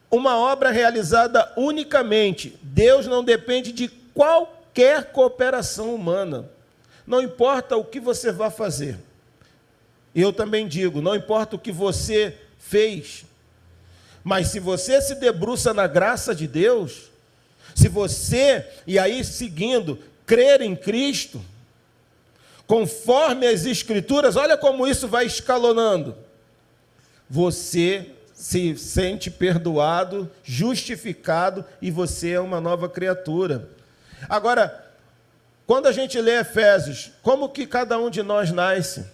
Uma obra realizada unicamente. Deus não depende de qualquer cooperação humana. Não importa o que você vá fazer. Eu também digo, não importa o que você fez. Mas se você se debruça na graça de Deus, se você, e aí seguindo, crer em Cristo, conforme as Escrituras, olha como isso vai escalonando. Você se sente perdoado, justificado, e você é uma nova criatura. Agora, quando a gente lê Efésios, como que cada um de nós nasce?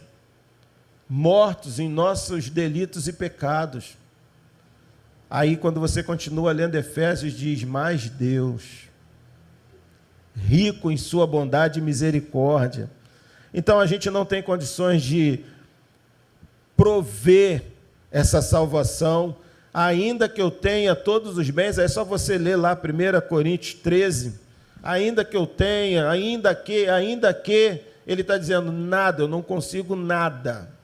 Mortos em nossos delitos e pecados. Aí, quando você continua lendo Efésios, diz: mas Deus, rico em sua bondade e misericórdia. Então, a gente não tem condições de prover essa salvação, ainda que eu tenha todos os bens. É só você ler lá 1 Coríntios 13, ainda que eu tenha, ainda que, ele está dizendo, nada, eu não consigo nada.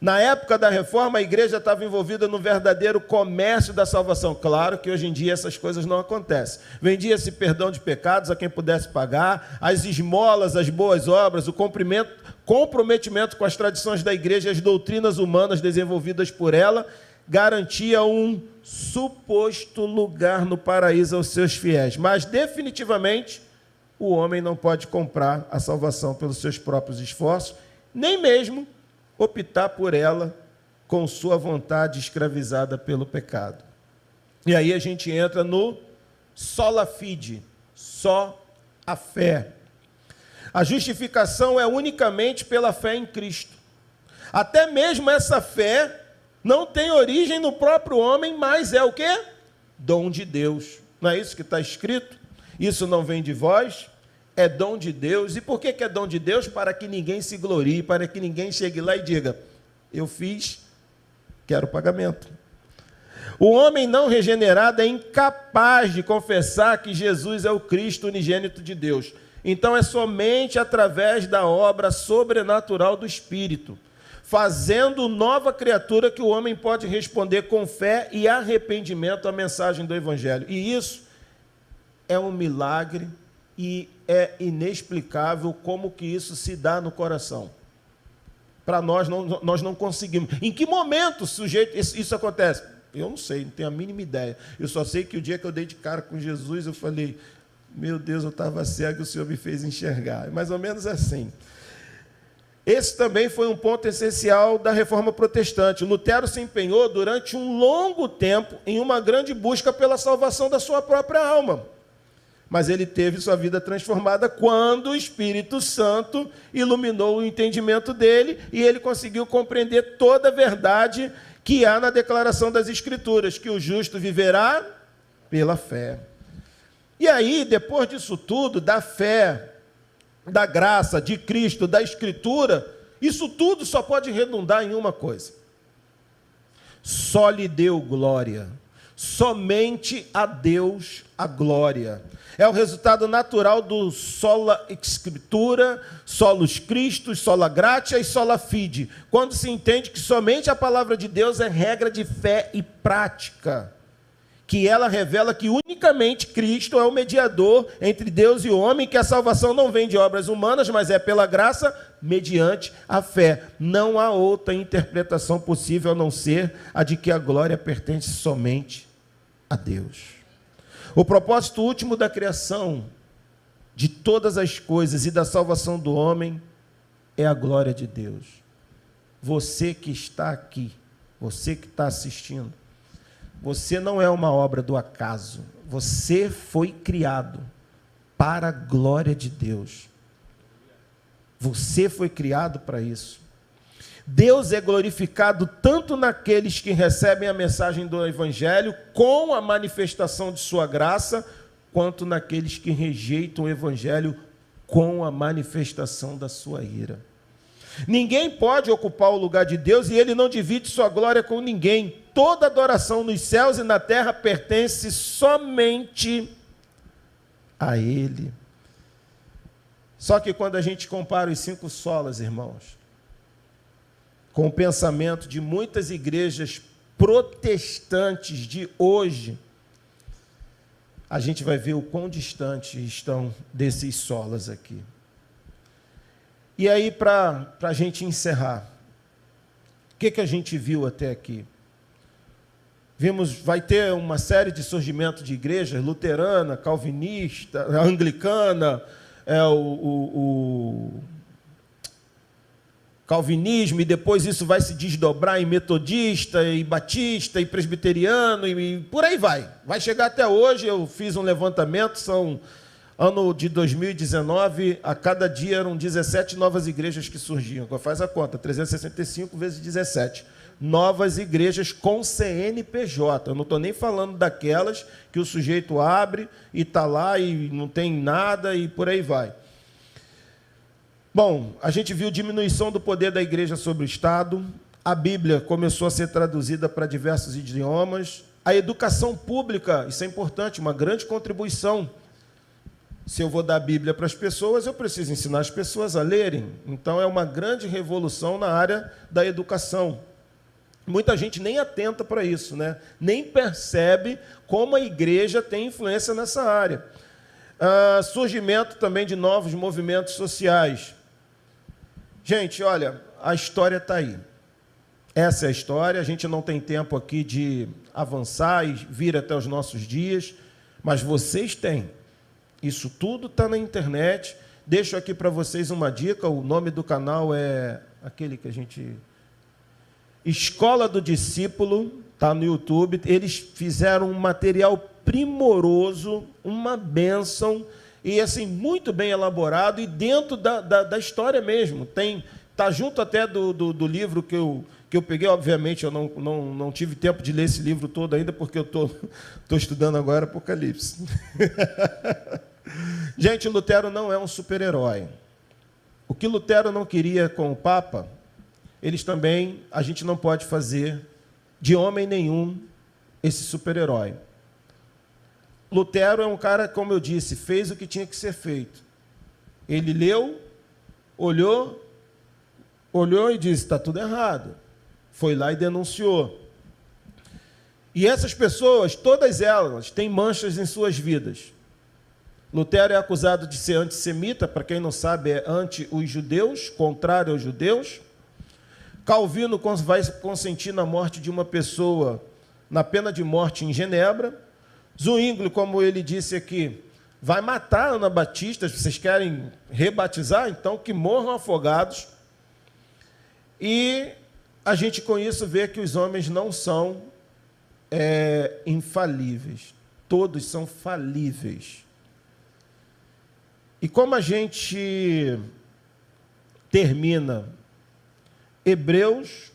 Na época da reforma, a igreja estava envolvida no verdadeiro comércio da salvação. Claro que hoje em dia essas coisas não acontecem. Vendia-se perdão de pecados a quem pudesse pagar, as esmolas, as boas obras, o comprometimento com as tradições da igreja e as doutrinas humanas desenvolvidas por ela, garantia um suposto lugar no paraíso aos seus fiéis. Mas, definitivamente, o homem não pode comprar a salvação pelos seus próprios esforços, nem mesmo optar por ela com sua vontade escravizada pelo pecado. E aí a gente entra no sola fide, só a fé. A justificação é unicamente pela fé em Cristo. Até mesmo essa fé não tem origem no próprio homem, mas é o quê? Dom de Deus. Não é isso que está escrito? Isso não vem de vós, é dom de Deus. E por que é dom de Deus? Para que ninguém se glorie, para que ninguém chegue lá e diga: eu fiz, quero pagamento. O homem não regenerado é incapaz de confessar que Jesus é o Cristo unigênito de Deus. Então é somente através da obra sobrenatural do Espírito, fazendo nova criatura, que o homem pode responder com fé e arrependimento à mensagem do Evangelho. E isso é um milagre e é inexplicável como que isso se dá no coração. Para nós não conseguimos. Em que momento, sujeito, isso acontece? Eu não sei, não tenho a mínima ideia. Eu só sei que o dia que eu dei de cara com Jesus, eu falei: Meu Deus, eu estava cego e o Senhor me fez enxergar. É mais ou menos assim. Esse também foi um ponto essencial da reforma protestante. Lutero se empenhou durante um longo tempo em uma grande busca pela salvação da sua própria alma. Mas ele teve sua vida transformada quando o Espírito Santo iluminou o entendimento dele e ele conseguiu compreender toda a verdade que há na declaração das Escrituras, que o justo viverá pela fé. E aí, depois disso tudo, da fé, da graça, de Cristo, da Escritura, isso tudo só pode redundar em uma coisa: só lhe deu glória, somente a Deus a glória. É o resultado natural do sola Escritura, solus Christus, sola gratia e sola fide, quando se entende que somente a palavra de Deus é regra de fé e prática, que ela revela que unicamente Cristo é o mediador entre Deus e o homem, que a salvação não vem de obras humanas, mas é pela graça mediante a fé. Não há outra interpretação possível a não ser a de que a glória pertence somente a Deus. O propósito último da criação de todas as coisas e da salvação do homem é a glória de Deus. Você que está aqui, você que está assistindo, você não é uma obra do acaso. Você foi criado para a glória de Deus. Você foi criado para isso. Deus é glorificado tanto naqueles que recebem a mensagem do Evangelho com a manifestação de sua graça, quanto naqueles que rejeitam o Evangelho com a manifestação da sua ira. Ninguém pode ocupar o lugar de Deus e ele não divide sua glória com ninguém. Toda adoração nos céus e na terra pertence somente a Ele. Só que quando a gente compara os 5 solas, irmãos, com o pensamento de muitas igrejas protestantes de hoje, a gente vai ver o quão distantes estão desses solas aqui. E aí, para a gente encerrar, o que a gente viu até aqui? Vimos, vai ter uma série de surgimento de igrejas, luterana, calvinista, anglicana, o calvinismo, e depois isso vai se desdobrar em metodista, e batista, e presbiteriano, e por aí vai. Vai chegar até hoje. Eu fiz um levantamento, ano de 2019, a cada dia eram 17 novas igrejas que surgiam. Faz a conta, 365 vezes 17. Novas igrejas com CNPJ. Eu não estou nem falando daquelas que o sujeito abre e está lá e não tem nada e por aí vai. Bom, a gente viu diminuição do poder da igreja sobre o Estado, a Bíblia começou a ser traduzida para diversos idiomas, a educação pública, isso é importante, uma grande contribuição. Se eu vou dar a Bíblia para as pessoas, eu preciso ensinar as pessoas a lerem. Então, é uma grande revolução na área da educação. Muita gente nem atenta para isso, né? Nem percebe como a igreja tem influência nessa área. Surgimento também de novos movimentos sociais. Gente, olha, a história está aí. Essa é a história. A gente não tem tempo aqui de avançar e vir até os nossos dias, mas vocês têm. Isso tudo está na internet. Deixo aqui para vocês uma dica. O nome do canal é aquele que a gente... Escola do Discípulo, está no YouTube. Eles fizeram um material primoroso, uma bênção, e assim, muito bem elaborado, e dentro da história mesmo. Está junto até do livro que eu peguei. Obviamente, eu não tive tempo de ler esse livro todo ainda, porque eu estou estudando agora Apocalipse. Gente, Lutero não é um super-herói. O que Lutero não queria com o Papa, a gente não pode fazer de homem nenhum esse super-herói. Lutero é um cara, como eu disse, fez o que tinha que ser feito. Ele leu, olhou e disse, está tudo errado. Foi lá e denunciou. E essas pessoas, todas elas, têm manchas em suas vidas. Lutero é acusado de ser antissemita, para quem não sabe, é anti os judeus, contrário aos judeus. Calvino vai consentir na morte de uma pessoa, na pena de morte em Genebra. Zwingli, como ele disse aqui, vai matar a Ana Batista. Vocês querem rebatizar? Então que morram afogados. E a gente com isso vê que os homens não são infalíveis. Todos são falíveis. E como a gente termina Hebreus,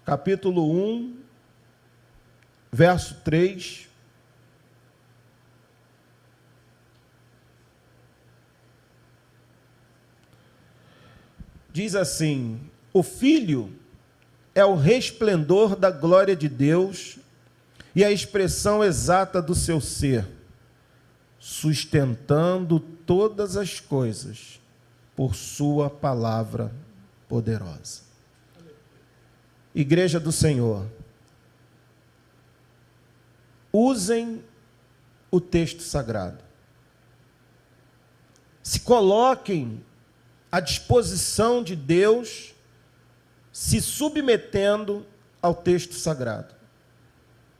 capítulo 1, verso 3. Diz assim: o Filho é o resplendor da glória de Deus e a expressão exata do seu ser, sustentando todas as coisas por sua palavra poderosa. Igreja do Senhor, usem o texto sagrado. Se coloquem à disposição de Deus, se submetendo ao texto sagrado.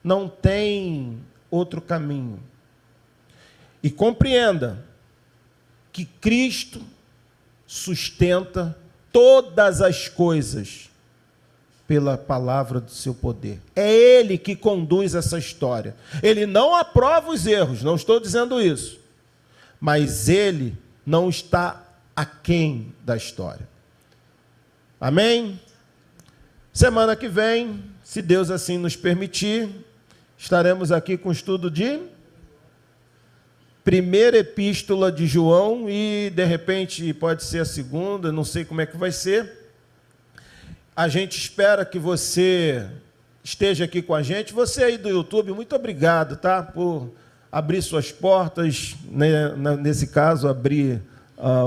Não tem outro caminho. E compreenda que Cristo sustenta todas as coisas pela palavra do seu poder. É Ele que conduz essa história. Ele não aprova os erros, não estou dizendo isso. Mas Ele não está aquém da história. Amém? Semana que vem, se Deus assim nos permitir, estaremos aqui com o estudo de primeira epístola de João e, de repente, pode ser a segunda, não sei como é que vai ser. A gente espera que você esteja aqui com a gente. Você aí do YouTube, muito obrigado, tá? Por abrir suas portas, né? Nesse caso, abrir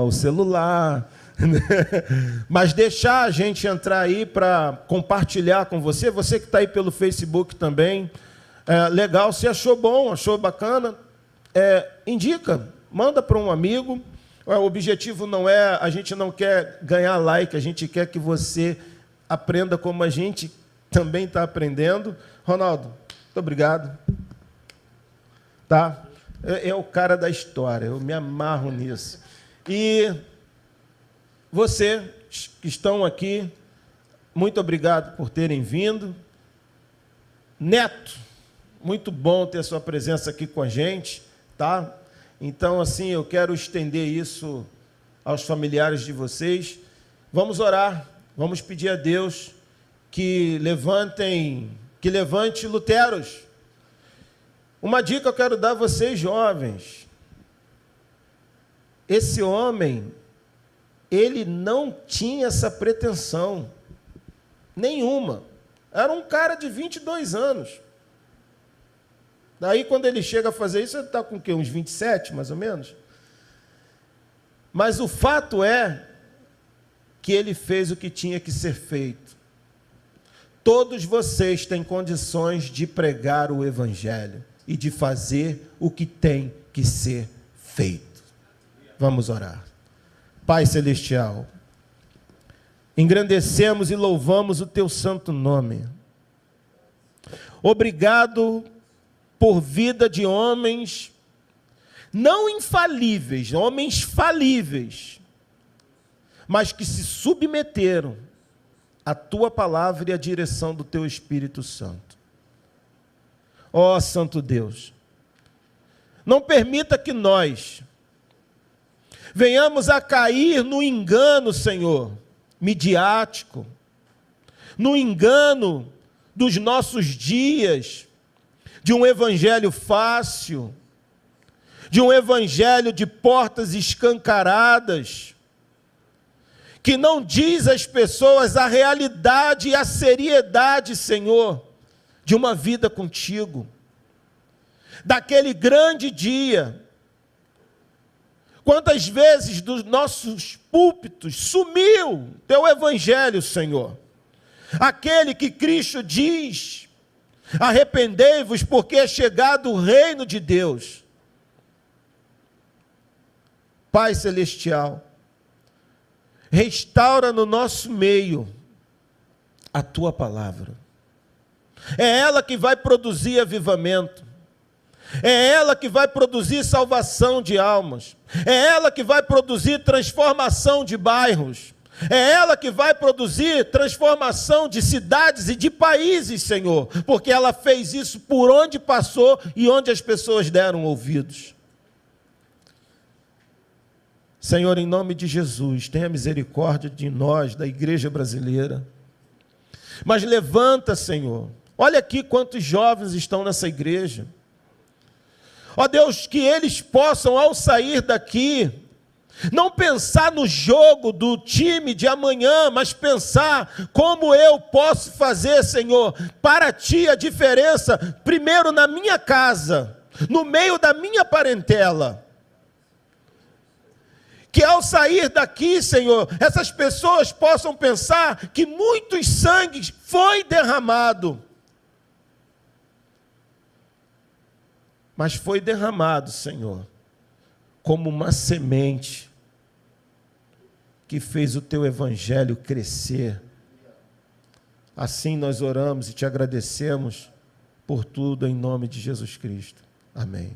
o celular, mas deixar a gente entrar aí para compartilhar com você. Você que está aí pelo Facebook também, legal, se achou bom, achou bacana, indica, manda para um amigo. O objetivo não é, a gente não quer ganhar like, a gente quer que você aprenda como a gente também está aprendendo. Ronaldo, muito obrigado. Tá? É o cara da história, eu me amarro nisso. E vocês que estão aqui, muito obrigado por terem vindo. Neto, muito bom ter a sua presença aqui com a gente, tá? Então, assim, eu quero estender isso aos familiares de vocês. Vamos orar, vamos pedir a Deus que levante luteros. Uma dica eu quero dar a vocês, jovens. Esse homem, ele não tinha essa pretensão nenhuma. Era um cara de 22 anos. Daí, quando ele chega a fazer isso, ele está com o quê? Uns 27, mais ou menos? Mas o fato é que ele fez o que tinha que ser feito. Todos vocês têm condições de pregar o Evangelho e de fazer o que tem que ser feito. Vamos orar. Pai Celestial, engrandecemos e louvamos o Teu santo nome. Obrigado por vida de homens não infalíveis, homens falíveis, mas que se submeteram à Tua palavra e à direção do Teu Espírito Santo. Ó Santo Deus, não permita que nós venhamos a cair no engano, Senhor, midiático, no engano dos nossos dias, de um evangelho fácil, de um evangelho de portas escancaradas, que não diz às pessoas a realidade e a seriedade, Senhor, de uma vida contigo, daquele grande dia. Quantas vezes dos nossos púlpitos sumiu Teu Evangelho, Senhor? Aquele que Cristo diz: arrependei-vos, porque é chegado o reino de Deus. Pai Celestial, restaura no nosso meio a Tua palavra. É ela que vai produzir avivamento. É ela que vai produzir salvação de almas. É ela que vai produzir transformação de bairros. É ela que vai produzir transformação de cidades e de países, Senhor. Porque ela fez isso por onde passou e onde as pessoas deram ouvidos. Senhor, em nome de Jesus, tenha misericórdia de nós, da igreja brasileira. Mas levanta, Senhor. Olha aqui quantos jovens estão nessa igreja. Ó Deus, que eles possam, ao sair daqui, não pensar no jogo do time de amanhã, mas pensar como eu posso fazer, Senhor, para Ti a diferença, primeiro na minha casa, no meio da minha parentela. Que ao sair daqui, Senhor, essas pessoas possam pensar que muitos sangues foi derramado. Mas foi derramado, Senhor, como uma semente que fez o Teu Evangelho crescer. Assim nós oramos e Te agradecemos por tudo em nome de Jesus Cristo. Amém.